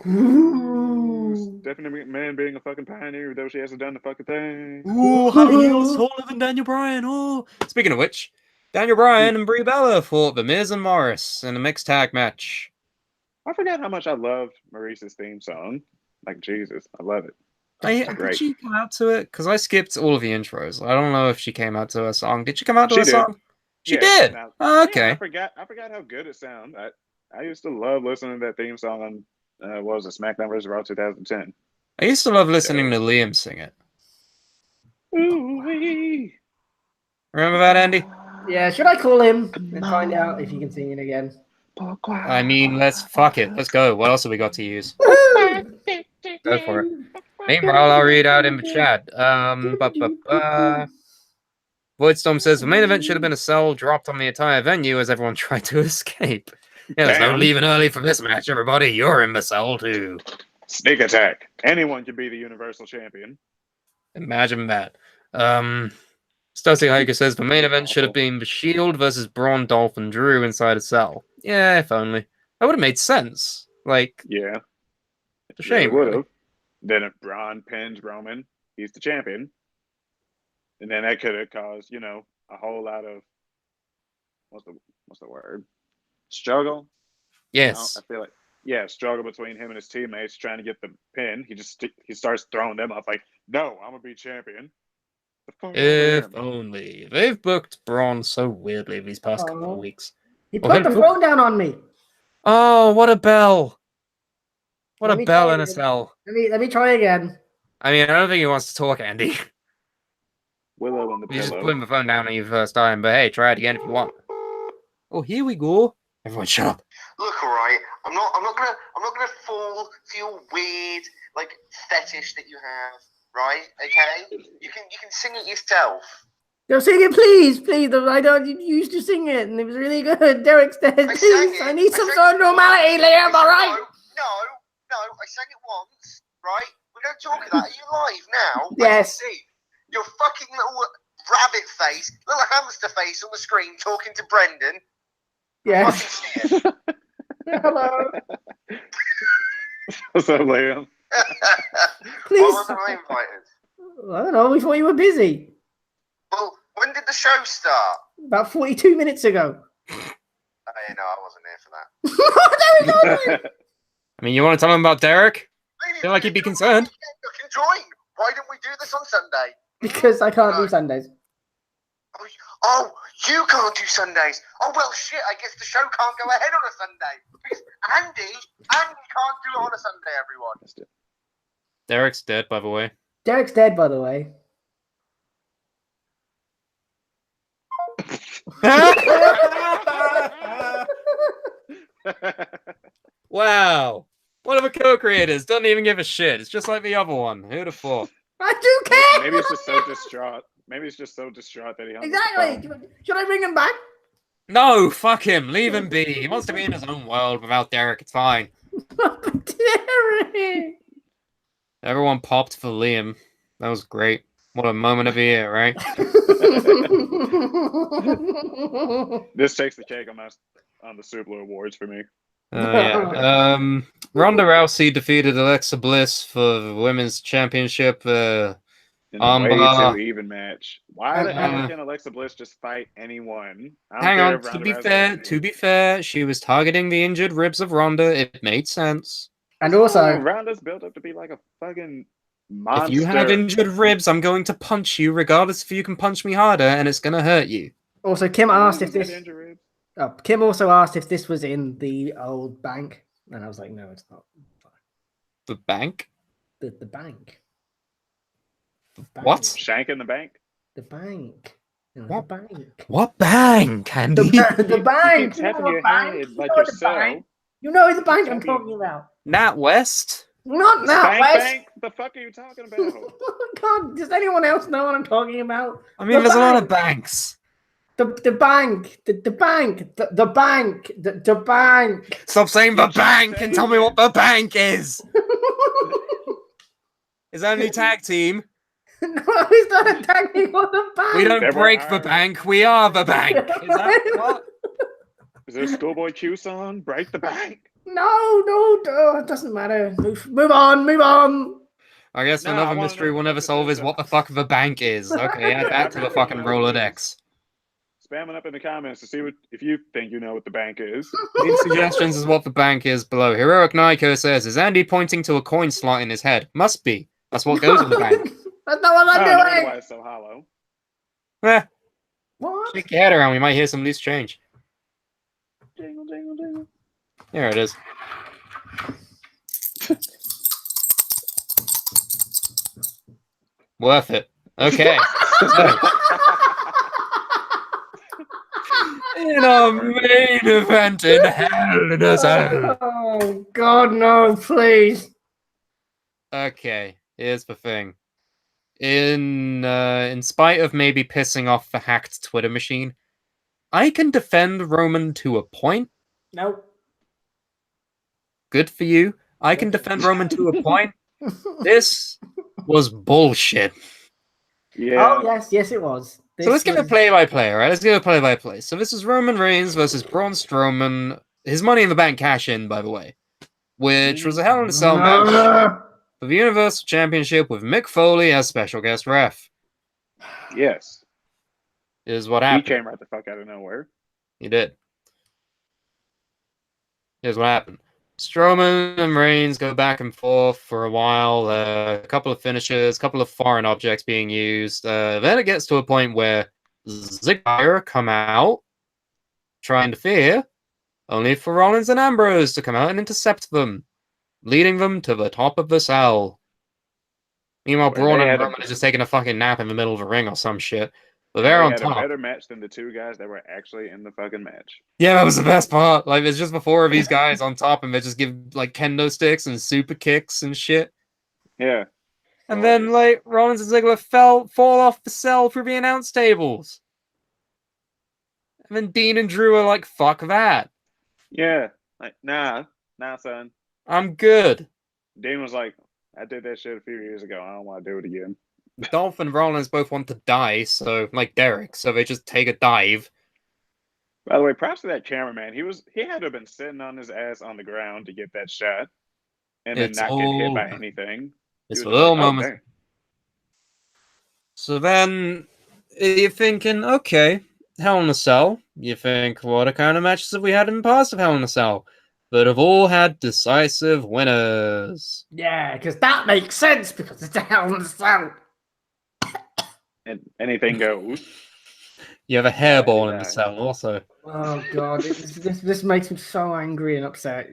Ooh, Stephanie McMahon being a fucking pioneer, though she hasn't done the fucking thing. Ooh, high heels taller than Daniel Bryan. Oh, speaking of which, Daniel Bryan and Brie Bella fought The Miz and Morris in a mixed tag match. I forgot how much I loved Maurice's theme song. Like, Jesus, I love it. Did she come out to it? Because I skipped all of the intros. I don't know if she came out to her song. Did she come out to her song? She did. Now, okay. Yeah, I forgot how good it sounded. I used to love listening to that theme song on what was it, SmackDown vs. Raw 2010. I used to love listening to Liam sing it. Ooh-wee. Remember that, Andy? Yeah, should I call him and find out if he can sing it again? I mean, fuck it. Let's go. What else have we got to use? Go for it. Meanwhile, I'll read out in the chat. Voidstorm says, the main event should have been a cell dropped on the entire venue as everyone tried to escape. Yeah, there's no leaving early for this match, everybody. You're in the cell, too. Sneak attack. Anyone can be the Universal Champion. Imagine that. Stussy Hiker says, the main event should have been The Shield versus Braun, Dolph, and Drew inside a cell. Yeah, if only. That would have made sense. Like, yeah. It's a shame. It would have. Then if Braun pins Roman, he's the champion. And then that could have caused, a whole lot of what's the word? Struggle. Yes. I feel like struggle between him and his teammates trying to get the pin. He starts throwing them up like, no, I'm gonna be champion. If only. They've booked Braun so weirdly these past couple of weeks. He put the phone down on me. Oh, what a bell. What a bell in a cell. Let me try again. I mean, I don't think he wants to talk, Andy. Willow and the You pillow. just put the phone down on you first time, but hey, try it again if you want. Oh, here we go. Everyone shut up. Look, alright, I'm not gonna fall for your weird, like, fetish that you have, right? Okay? You can sing it yourself. No, sing it, please. I don't. You used to sing it, and it was really good. Derek's dead. Please, I need some sort of normality, Liam. All right? No, I sang it once, right? We don't talk about that. Are you live now? Yes. I can see your fucking little rabbit face, little hamster face on the screen talking to Brendan. Yes. Hello. What's up, Liam? Please. Why wasn't I invited? I don't know. We thought you were busy. Well, when did the show start? About 42 minutes ago. Oh, yeah, no, I wasn't here for that. I mean, you want to tell him about Derek? I feel like he'd be concerned. You can join. Why don't we do this on Sunday? Because I can't do Sundays. Oh, you can't do Sundays. Oh, well, shit, I guess the show can't go ahead on a Sunday. Because Andy can't do it on a Sunday, everyone. Derek's dead, by the way. Derek's dead, by the way. Wow. One of the co-creators doesn't even give a shit. It's just like the other one. Who'd have thought? I do care. Maybe it's just so distraught. That he hung Exactly. Should I bring him back? No, fuck him. Leave him be. He wants to be in his own world without Derek. It's fine. Derek. Everyone popped for Liam. That was great. What a moment of the year, right? This takes the cake on the Suplah Awards for me. Yeah. Ronda Rousey defeated Alexa Bliss for the women's championship. In a way too even match. Why the hell can Alexa Bliss just fight anyone? Hang on. To be fair, she was targeting the injured ribs of Ronda. It made sense. And also, Ronda's built up to be like a fucking monster. If you have injured ribs, I'm going to punch you, regardless if you can punch me harder, and it's gonna hurt you. Also, Kim asked if this. Kim also asked if this was in the old bank, and I was like, no, it's not. The bank? The bank. What? Shank in the bank? The bank. What? The bank. What bank, Andy? The bank. You tapping your head like yourself. You know the bank I'm talking about. Nat West? Not Nat West. Bank? The fuck are you talking about? God, does anyone else know what I'm talking about? I mean, there's a lot of banks. The bank. The bank. The bank. The bank. Stop saying the bank and tell me what the bank is. Is that a new tag team? No, it's not a tag team for the bank. We don't break the bank. We are the bank. Is that what? Is there a Schoolboy Q song? Break the bank. No, it doesn't matter. Move on. I guess No, I another wanna know mystery what we'll the never fuck solve this is what the fuck of a bank is. Okay, add that to the really fucking wanna know, Rolodex. Spam it up in the comments to see if you think you know what the bank is. Leave suggestions as what the bank is below. Heroic Nico says, is Andy pointing to a coin slot in his head? Must be. That's what goes in the bank. That's not what Oh, I'm no wonder doing. why it's so hollow. Eh, What? shake your head around, we might hear some loose change. Jingle, jingle, jingle. There it is. Worth it. Okay. So, in our main event in Hell in a Cell. Oh God, no! Please. Okay, here's the thing. In spite of maybe pissing off the hacked Twitter machine, I can defend Roman to a point. Nope. Good for you. I can defend Roman to a point. This was bullshit. Yeah. Oh yes, it was. So let's This give a was- play-by-play, alright? Let's give a play-by-play. So this is Roman Reigns versus Braun Strowman. His Money in the Bank cash-in, by the way. Which was a Hell in a Cell match for the Universal Championship with Mick Foley as special guest ref. Yes. Is what He happened. came right the fuck out of nowhere. He did. Here's what happened. Strowman and Reigns go back and forth for a while. A couple of finishes, a couple of foreign objects being used. Then it gets to a point where Ziggler come out, try and interfere, only for Rollins and Ambrose to come out and intercept them, leading them to the top of the cell. Meanwhile, Well, Braun they and had a- Roman are just taking a fucking nap in the middle of a ring or some shit. But They they're on had a top. better match than the two guys that were actually in the fucking match. Yeah, that was the best part. Like, it's just the four of these guys on top, and they just give like kendo sticks and super kicks and shit. Yeah. And then like Rollins and Ziggler fall off the cell through the announce tables. And then Dean and Drew are like, "Fuck that, Yeah. Like, nah, son. I'm good." Dean was like, I did that shit a few years ago. I don't want to do it again. Dolph and Rollins both want to die, so like Derek, so they just take a dive. By the way, props to that cameraman. He had to have been sitting on his ass on the ground to get that shot, and then It's not get hit all- by anything. It's He a was little like, oh, moment. dang. So then you're thinking, okay, Hell in a Cell. You think, what kind of matches have we had in the past of Hell in a Cell? But have all had decisive winners. Yeah, because that makes sense because it's a Hell in a Cell. And anything goes. You have a hairball in Yeah. the cell also. Oh God, this makes me so angry and upset.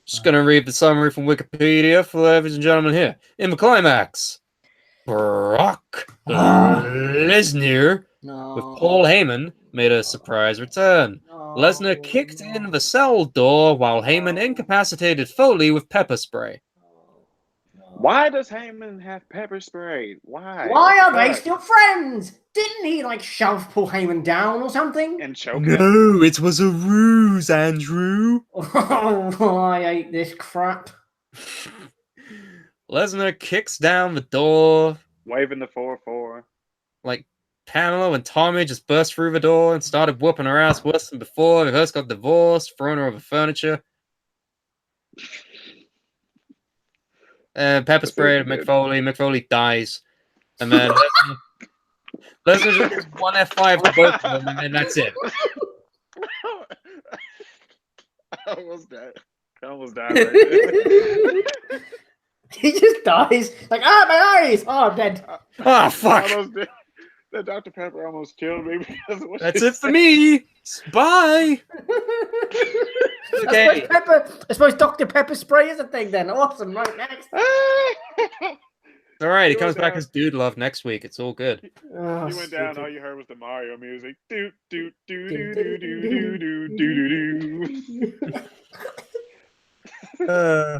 Just gonna read the summary from Wikipedia for ladies and gentlemen here. In the climax, Brock Lesnar with Paul Heyman made a surprise return. Lesnar kicked in the cell door while Heyman incapacitated Foley with pepper spray. Why does Heyman have pepper spray? Why? Why are What the they fuck? still friends? Didn't he like shove Paul Heyman down or something? And choke him? No, it was a ruse, Andrew. Oh, I hate this crap. Lesnar kicks down the door. Waving the 4-4. Like Pamela and Tommy just burst through the door and started whooping her ass worse than before. They first got divorced, throwing her over furniture. Pepper spray to Mick Foley. Mick Foley dies. And then Lesnar just gets one F5 to both of them, and then that's it. I almost died right there. He just dies. Like, my eyes! Oh, I'm dead. Ah, fuck. I almost did. That Dr. Pepper almost killed me because of what That's she it for me. Bye. Okay. I suppose Dr. Pepper spray is a thing then. Awesome. Right, next. said. All right, he He comes went back down. as Dude Love next week. It's all good. Oh, He went down. stupid. All you heard was the Mario music. Do do do do do do do do do do.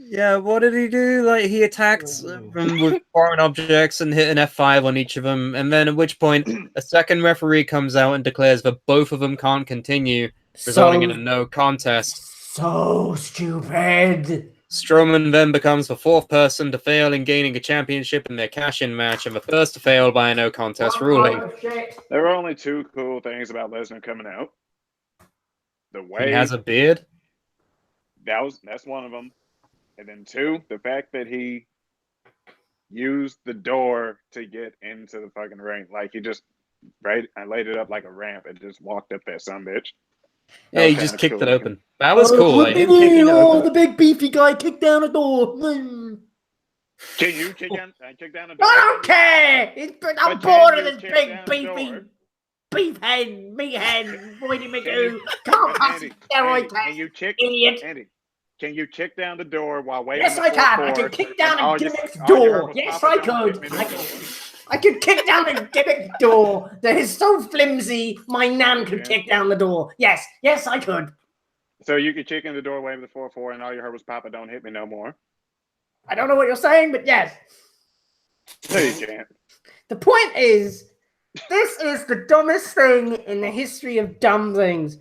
Yeah, what did he do? Like, he attacked them with foreign objects and hit an F5 on each of them, and then at which point, a second referee comes out and declares that both of them can't continue, resulting in a no contest. So stupid. Strowman then becomes the fourth person to fail in gaining a championship in their cash-in match, and the first to fail by a no contest ruling. There were only two cool things about Lesnar coming out. The way He has a beard. That's one of them. And then 2, the fact that he used the door to get into the fucking ring. Like he just I laid it up like a ramp and just walked up that sumbitch. Yeah, he just kicked it open. That Oh, was cool. Like, him kicking it open. the big beefy guy kicked down a door. Can you kick down a door? I don't care. I'm But bored can of you this kick big down a beefy door? beefhead, meathead, Boydie Can McGoo. you- Can't But pass Andy, a steroid can test, you kick idiot. Andy? Can you kick down the door while waving Yes, the I can. I 4-4, can kick down and a gimmick's all you heard door. was, Yes, "Papa, I don't hit could. me no more." I could kick down a gimmick door that is so flimsy my nan could kick down the door. Yes, I could. So you could kick in the door, wave the 4-4, and all you heard was, "Papa, don't hit me no more." I don't know what you're saying, but yes. No, you can't. The point is, this is the dumbest thing in the history of dumb things.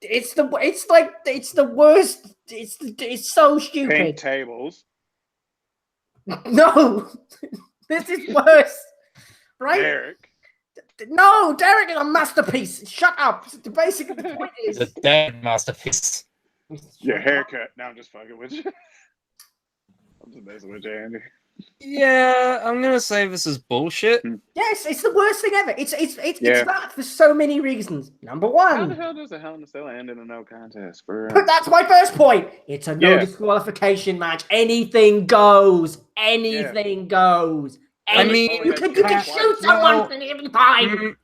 It's the worst. It's so Pink stupid. tables. No, this is worse, right? Derek. No, Derek is a masterpiece. Shut up. Basically, the point It's is, a dead masterpiece. Your haircut. No, I'm just fucking with you. I'm just messing with you, Andy. Yeah, I'm gonna say this is bullshit. yes, it's the worst thing ever. It's Yeah. that for so many reasons. Number How the one, hell does a Hell in a Cell end in a no contest? For but that's my first point. It's a no Yeah. disqualification match. Anything goes. Anything goes. I mean, you can shoot someone every time.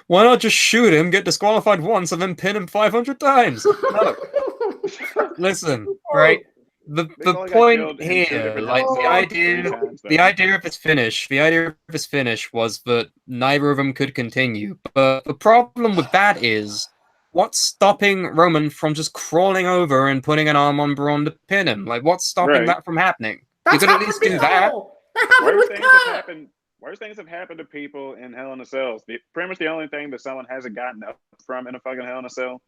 Why not just shoot him, get disqualified once, and then pin him 500 times? No. Listen, right? The only got point killed in 2 here, different like houses the three idea, times, the though. idea of his finish was that neither of them could continue. But the problem with that is, what's stopping Roman from just crawling over and putting an arm on Braun to pin him? Like, what's stopping Right. that from happening? That's You could at happened least do that. before. That happened with Kurt. Worse things have happened to people in Hell in a Cells. Pretty much the only thing that someone hasn't gotten up from in a fucking Hell in a Cell,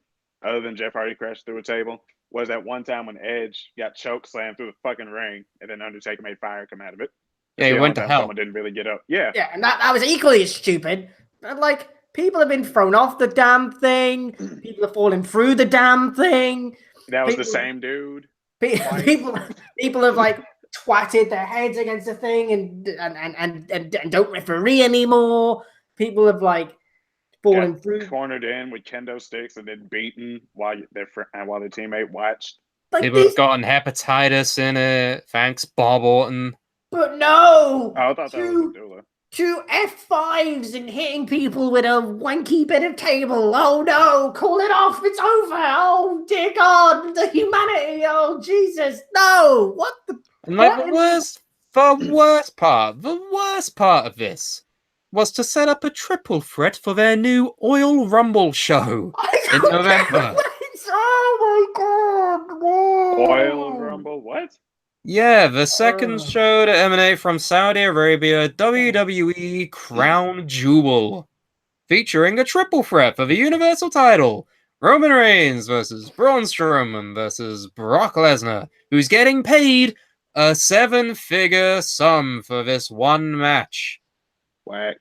other than Jeff Hardy crashed through a table, was that one time when Edge got choke slammed through the fucking ring, and then Undertaker made fire come out of it. Yeah, he The went only to time hell. Someone didn't really get up. Yeah. Yeah, and that was equally as stupid. But like, people have been thrown off the damn thing. People have fallen through the damn thing. That was the People- same dude. People have like twatted their heads against the thing and don't referee anymore. People have like fallen Got through. cornered in with kendo sticks and then beaten while their teammate watched. Like People this, have gotten hepatitis in it. Thanks, Bob Orton. but no. Oh, I thought that was a doula. Two F5s and hitting people with a wanky bit of table. Oh no, call it off. It's over. Oh dear God, the humanity. Oh Jesus, no. What the? And like What? the worst part of this was to set up a triple threat for their new Oil Rumble show in November. Oh my God. Whoa. Oil Rumble, what? Yeah, the second show to emanate from Saudi Arabia, WWE Crown Jewel, featuring a triple threat for the Universal title. Roman Reigns versus Braun Strowman versus Brock Lesnar, who's getting paid a 7-figure sum for this one match. Whack.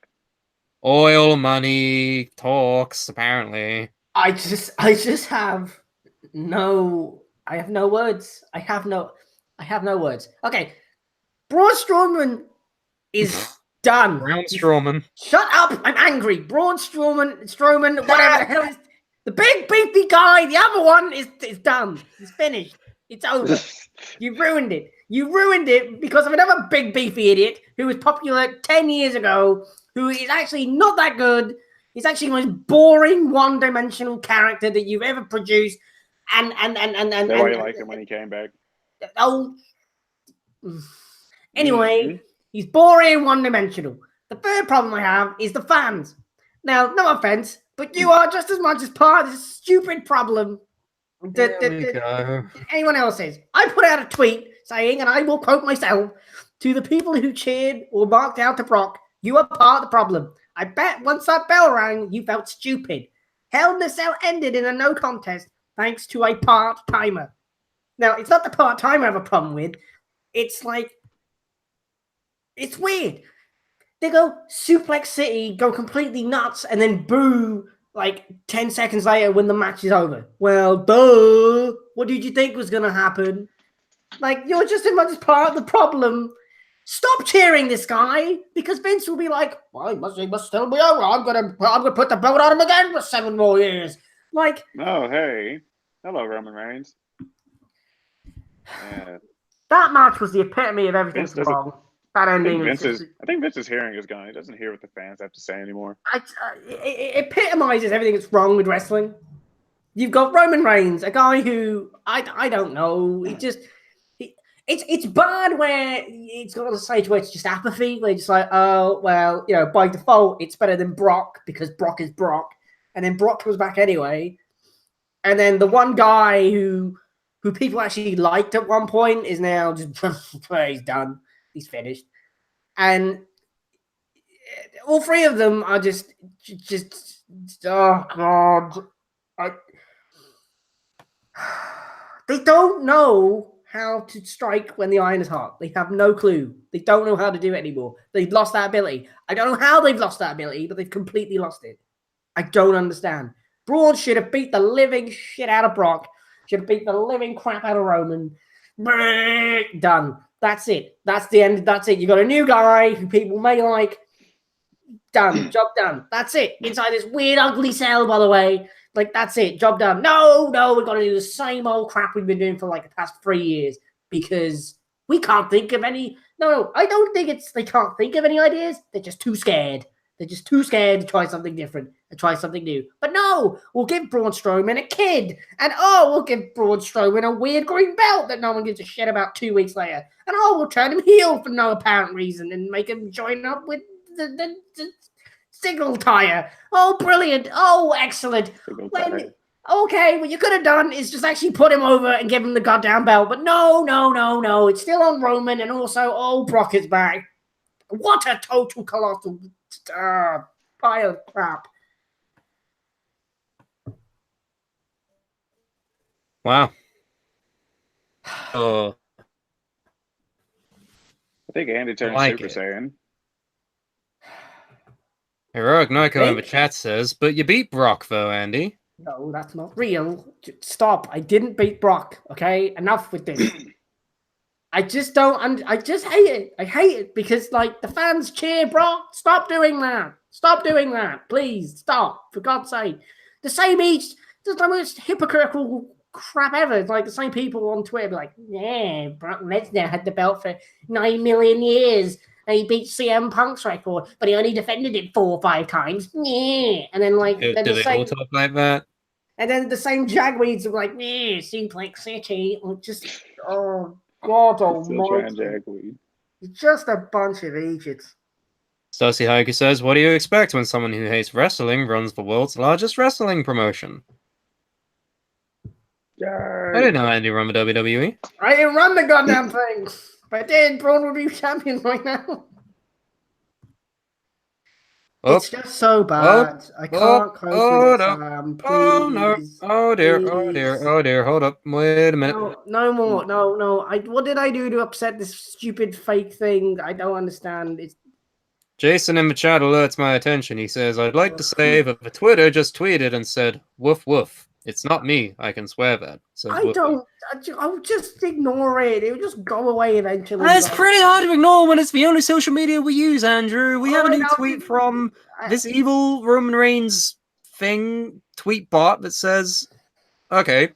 Oil money talks, apparently. I just have no. I have no words. I have no words. Okay, Braun Strowman is done. Braun Strowman. Shut up! I'm angry. Braun Strowman, whatever the hell is the big beefy guy. The other one is done. It's finished. It's over. You ruined it. You ruined it because of another big beefy idiot who was popular 10 years ago, who is actually not that good. He's actually the most boring one-dimensional character that you've ever produced. And That's why you liked him when he came back. oh. Anyway, he's boring, one-dimensional. The third problem I have is the fans. Now, no offense, but you are just as much as part of this stupid problem that anyone else is. I put out a tweet saying, and I will quote myself, to the people who cheered or marked out to Brock, you are part of the problem. I bet once that bell rang, you felt stupid. Hell in a Cell ended in a no contest thanks to a part-timer. Now, it's not the part-timer I have a problem with. It's like, it's weird. They go Suplex City, go completely nuts, and then boo like 10 seconds later when the match is over. Well, duh. What did you think was going to happen? Like, you're just as much as part of the problem. Stop cheering this guy, because Vince will be like, well, he must still be over. I'm gonna put the belt on him again for 7 more years. Like, Oh, hey. Hello, Roman Reigns. Yeah. that match was the epitome of everything Vince doesn't- wrong. That ending was just... I think Vince's hearing is gone. He doesn't hear what the fans have to say anymore. It epitomizes everything that's wrong with wrestling. You've got Roman Reigns, a guy who I don't know. It's bad where it's got to the stage where it's just apathy. Where it's just like, oh well, you know, by default it's better than Brock because Brock is Brock, and then Brock comes back anyway. And then the one guy who people actually liked at one point is now just he's done. He's finished. And all three of them are just oh god. They don't know how to strike when the iron is hot. They have no clue. They don't know how to do it anymore. They've lost that ability. I don't know how they've lost that ability, but they've completely lost it. I don't understand. Braun should have beat the living shit out of Brock. Should have beat the living crap out of Roman. Done. That's it. That's the end. That's it. You got a new guy who people may like. Done. Job done. That's it. Inside this weird, ugly cell, by the way. Like, that's it. Job done. No, we've got to do the same old crap we've been doing for like the past 3 years because we can't think of any. No, I don't think it's they can't think of any ideas. They're just too scared. They're just too scared to try something different and try something new. But no, we'll give Braun Strowman a kid. And we'll give Braun Strowman a weird green belt that no one gives a shit about 2 weeks later. And we'll turn him heel for no apparent reason and make him join up with the Signal Tire. Oh, brilliant. Oh, excellent. Okay, what you could have done is just actually put him over and give him the goddamn belt. But no. It's still on Roman. And also, Brock is back. What a total colossal pile of crap. Wow. Oh, I think Andy turned Like Super it. Saiyan. Heroic Nico in the Think? chat says, but you beat Brock though, Andy. No, that's not real. Stop. I didn't beat Brock. Okay, enough with this. I just don't. I just hate it. I hate it because like the fans cheer Brock. Stop doing that. Stop doing that. Please stop. For God's sake. The same just the most hypocritical crap ever. It's like the same people on Twitter be like, yeah, Brock Lesnar had the belt for 9 million years. And he beat CM Punk's record, but he only defended it 4 or 5 times. Yeah. And then like Do then they the same, all talk like that? and then the same jagweeds are like, yeah, Suplex City. Just oh God Still trying almighty. Jackweed. Just a bunch of idiots. Stacy Haiku says, what do you expect when someone who hates wrestling runs the world's largest wrestling promotion? I didn't know Andy run the WWE. I didn't run the goddamn thing. If I did, Braun would be champion right now. Oh, It's just so bad. I can't cope with it, Sam. Please. oh no! Oh dear! Oh dear! Please. Oh dear! Hold up! Wait a minute. No more. No. What did I do to upset this stupid fake thing? I don't understand. It's Jason in the chat alerts my attention. He says, I'd like to say that the Twitter just tweeted and said, woof woof. It's not me. I can swear that. Says I Woof. don't. I'll just ignore it. It'll just go away eventually. It's pretty hard to ignore when it's the only social media we use, Andrew. We have a I new know. tweet from this evil Roman Reigns tweet bot that says, okay,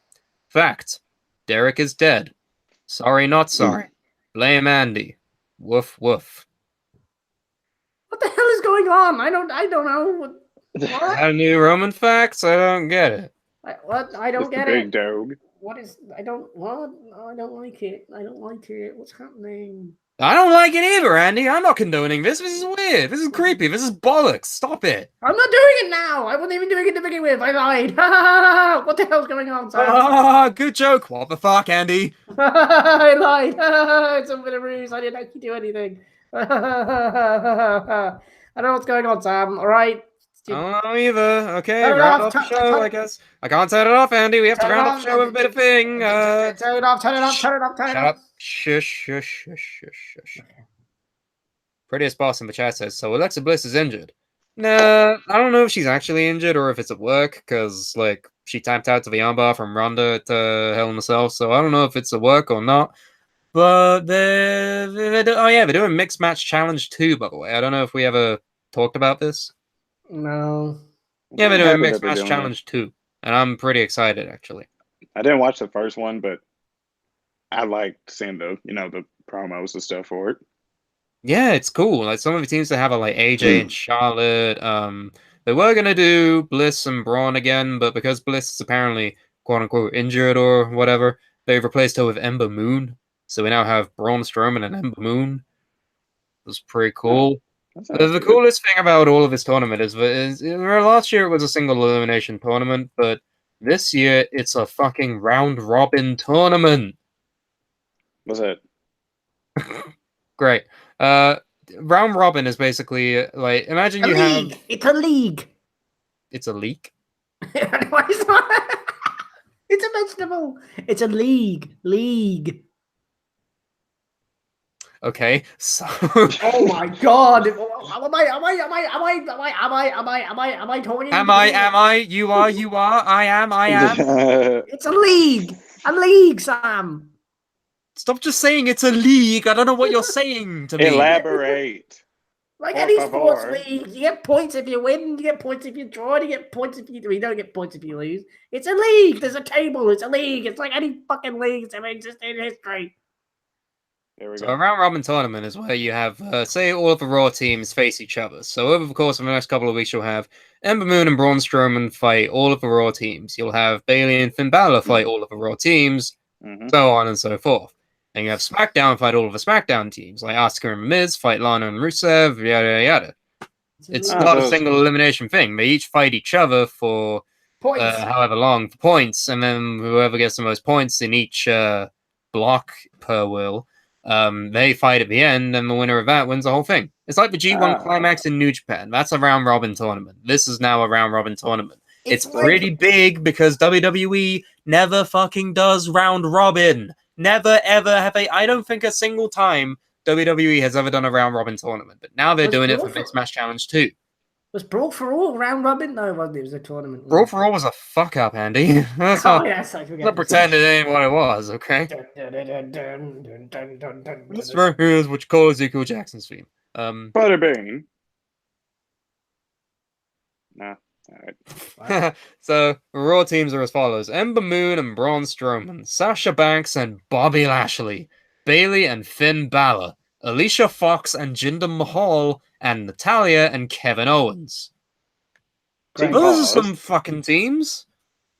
fact, Derek is dead. Sorry, not sorry. Blame Andy. Woof woof. What the hell is going on? I don't know. What? Got a new Roman facts? I don't get it. What? I don't It's the get big it. dog. What is? I don't. What? No, I don't like it. I don't like it. What's happening? I don't like it either, Andy. I'm not condoning this. This is weird. This is creepy. This is bollocks. Stop it. I'm not doing it now. I wasn't even doing it to begin with. I lied. What the hell's going on, Sam? Ah, good joke. What the fuck, Andy? I lied. It's a bit of ruse. I didn't actually do anything. I don't know what's going on, Sam. All right. I don't know either. Okay, Turn it round off, off the turn- show, turn- I guess. I can't turn it off, Andy. We have to Turn it round off. off the show with a bit of thing. Turn it off. Turn it off. Turn it off. Turn it Shut off. up. Shush. Prettiest boss in the chat says, so Alexa Bliss is injured. Nah, I don't know if she's actually injured or if it's at work, because like she tapped out to the armbar from Ronda at Hell in a Cell, so I don't know if it's at work or not. But they're doing Mixed Match Challenge 2, by the way. I don't know if we ever talked about this. No. Yeah, they're I'm doing happy Mixed that they're Match doing it. Challenge 2, and I'm pretty excited, actually. I didn't watch the first one, but I liked seeing the promos and stuff for it. Yeah, it's cool. Like some of the teams that have like AJ and Charlotte. They were gonna do Bliss and Braun again, but because Bliss is apparently quote unquote injured or whatever, they've replaced her with Ember Moon. So we now have Braun Strowman and Ember Moon. It was pretty cool. That The sounds good. coolest thing about all of this tournament is last year it was a single elimination tournament, but this year it's a fucking round robin tournament. What's that? Great. Round robin is basically like imagine A you league. have It's a league. it's a leak. Why is that? It's a vegetable. It's a league. League. Okay, so Oh my god! Am I talking? am I? You are. I am. It's a league. A league, Sam. Stop just saying it's a league. I don't know what you're saying to me. Elaborate. Like Por any sports favor. league, you get points if you win, you get points if you draw, and you get points if you don't get points if you lose. It's a league. There's a table. It's a league. It's like any fucking leagues that have existed in history. There we So go. a round robin tournament is where you have, say, all of the Raw teams face each other. So over the course of the next couple of weeks, you'll have Ember Moon and Braun Strowman fight all of the Raw teams. You'll have Bayley and Finn Balor fight all of the Raw teams, Mhm. so on and so forth. And you have SmackDown fight all of the SmackDown teams, like Asuka and Miz fight Lana and Rusev, yada yada. It's Ah, not so a it's- single elimination thing. They each fight each other for Points. however long for points, and then whoever gets the most points in each block per will, they fight at the end, and the winner of that wins the whole thing. It's like the G1 Ah. Climax in New Japan. That's a round robin tournament. This is now a round robin tournament. It's like- pretty big because WWE never fucking does round robin. Never ever have they. I don't think a single time WWE has ever done a round robin tournament, but now they're Was doing it Brawl for for- Mixed Match Challenge 2. Was Brawl for All round robin? No, it wasn't. It was a tournament. Brawl for All was a fuck up, Andy. That's Oh not. yes, I forget. Let's pretend it ain't what it was, okay? This right here is what you call Ezekiel Jackson's theme. Butterbean. Nah. All right. So, Raw teams are as follows. Ember Moon and Braun Strowman, Sasha Banks and Bobby Lashley, Bayley and Finn Balor, Alicia Fox and Jinder Mahal, and Natalia and Kevin Owens. Great. Those Pause. are some fucking teams.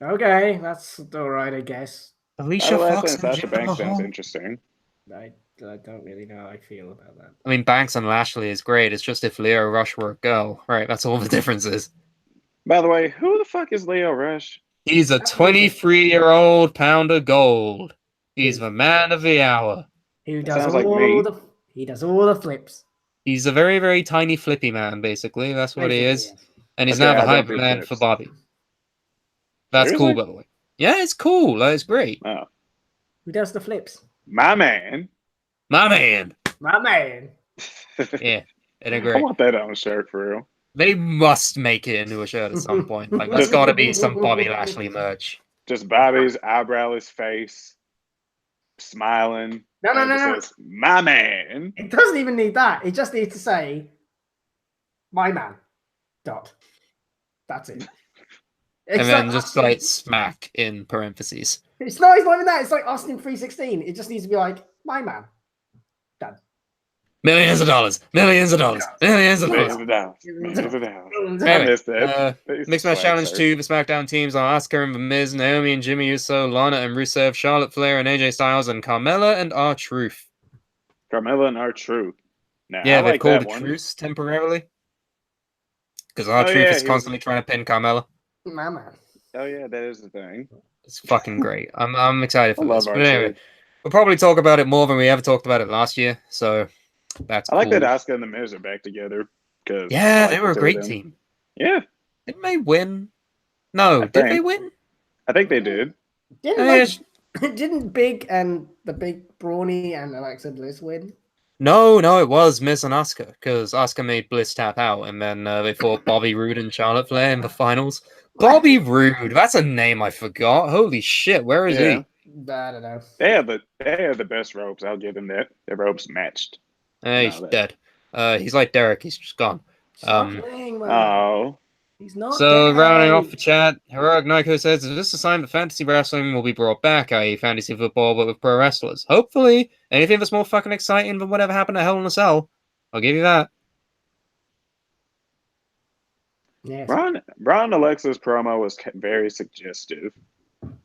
Okay, that's all right, I guess. Alicia Lashley Fox and and Sasha Jinder Banks sounds Mahal. interesting. I don't really know how I feel about that. I mean, Banks and Lashley is great. It's just if Leo Rush were a girl, right? That's all the difference is. By the way, who the fuck is Leo Rush? He's a That's 23-year-old pound of gold. He's Who? the man of the hour. Who That does sounds all like me. the? He does all the flips. He's a very, very tiny flippy man, basically. That's what he is. Basically, yes. And he's Okay, now the I don't hype do man for flips. Bobby. That's Seriously? cool, by the way. Yeah, it's cool. Like, it's great. Oh, Who does the flips? my man. My man. My man. Yeah, it I agree. want that on a shirt for real. They must make it into a shirt at some point. Like, that's got to be some Bobby Lashley merch. Just Bobby's eyebrowless face, smiling. No, no, and no, it no. says, my man. It doesn't even need that. It just needs to say, "My man." Dot. That's it. And It's then like- just like smack in parentheses. It's not even that. It's like Austin 316. It just needs to be like, "My man." Done. Millions of dollars. Millions of dollars. Millions of Millions dollars. of dollars. Millions of dollars. I Anyway, missed that. Mixed Match Challenge 2, the SmackDown teams are Asuka and The Miz, Naomi and Jimmy Uso, Lana and Rusev, Charlotte Flair and AJ Styles, and Carmella and R-Truth. Carmella and R-Truth. Now, Yeah, I they've like called that a one. truce temporarily. Because R-Truth yeah, is he was- constantly trying to pin Carmella. My man. Oh yeah, that is the thing. It's fucking great. I'm excited I for love this. But anyway, R-Truth. we'll probably talk about it more than we ever talked about it last year. So that's I like cool. that Asuka and the Miz are back together. Cause Yeah, I like they were a the two of great them. team. Yeah, Didn't they win? No, I did they think. win? I think they did. Didn't Yeah, like, didn't Big and the big brawny and Alexa Bliss win? No, it was Miz and Asuka, because Asuka made Bliss tap out, and then they fought Bobby Roode and Charlotte Flair in the finals. Bobby Roode, that's a name I forgot. Holy shit, where is Yeah. I don't know. They have the best ropes. I'll give them that. Their ropes matched. he? He's No, dead. He's like Derek, he's just gone. Stop playing, man. Oh, He's not So, dead. rounding off the chat, Heroic Nico says, is this a sign that fantasy wrestling will be brought back, i.e. fantasy football, but with pro wrestlers? Hopefully. Anything that's more fucking exciting than whatever happened to Hell in a Cell. I'll give you that. Yes. Braun Alexa's promo was very suggestive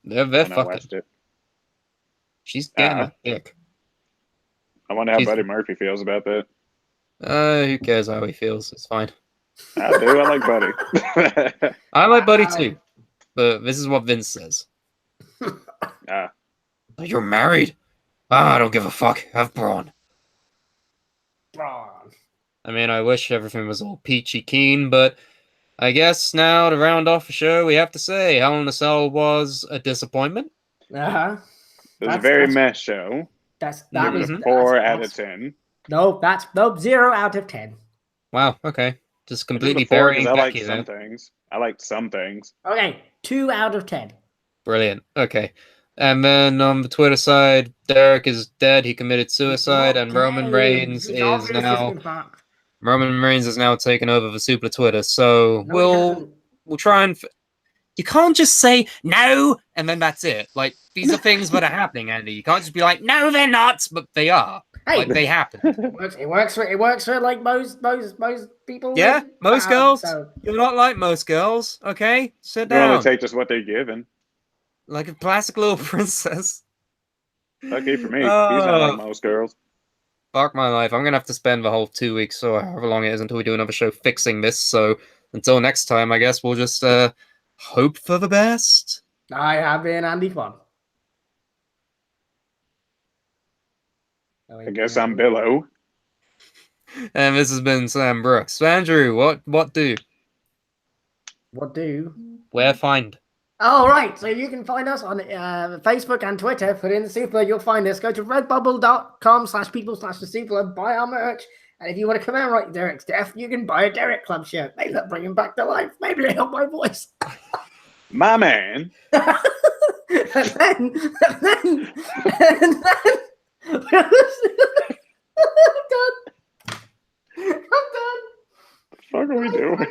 They're when I fucking... watched it. She's getting a dick. I wonder how She's- Buddy Murphy feels about that. Who cares how he feels? It's fine. I do. I like Buddy. I like Buddy too. But this is what Vince says. Ah, You're married? I don't give a fuck. Have Braun. Braun. I mean, I wish everything was all peachy keen, but I guess now to round off the show, we have to say Hell in a Cell was a disappointment. Uh-huh. it was a very mess show. That It was was a 4 out of 10. No, that's 0 out of 10. Wow, okay. Just completely It was a 4 burying'cause I liked Becky some there. things. I liked some things. Okay, 2 out of 10. Brilliant. Okay. And then on the Twitter side, Derek is dead. He committed suicide, and Roman Reigns is now taken over the Suplah Twitter. So we'll try and. You can't just say no and then that's it. Like, these are things that are happening, Andy. You can't just be like, no, they're not, but they are. Hey, Like, they happen. it works for like most people. Yeah, most girls. So. You're not like most girls, okay? Sit You only down. take just what they're given. Like a classic little princess. Lucky for me, he's not like most girls. Fuck my life. I'm going to have to spend the whole 2 weeks or however long it is until we do another show fixing this. So until next time, I guess we'll just hope for the best. I have been Andy Kwan. I guess I'm Billo. And this has been Sam Brooks. Andrew, what do? What do? Where find? Oh, right. So you can find us on Facebook and Twitter. Put in the Suplah, you'll find us. Go to redbubble.com/people/the Buy our merch. And if you want to commemorate Derek's death, you can buy a Derek Club shirt. Maybe that'll bring him back to life. Maybe it'll help my voice. My man. and then I'm done. What the fuck are we doing?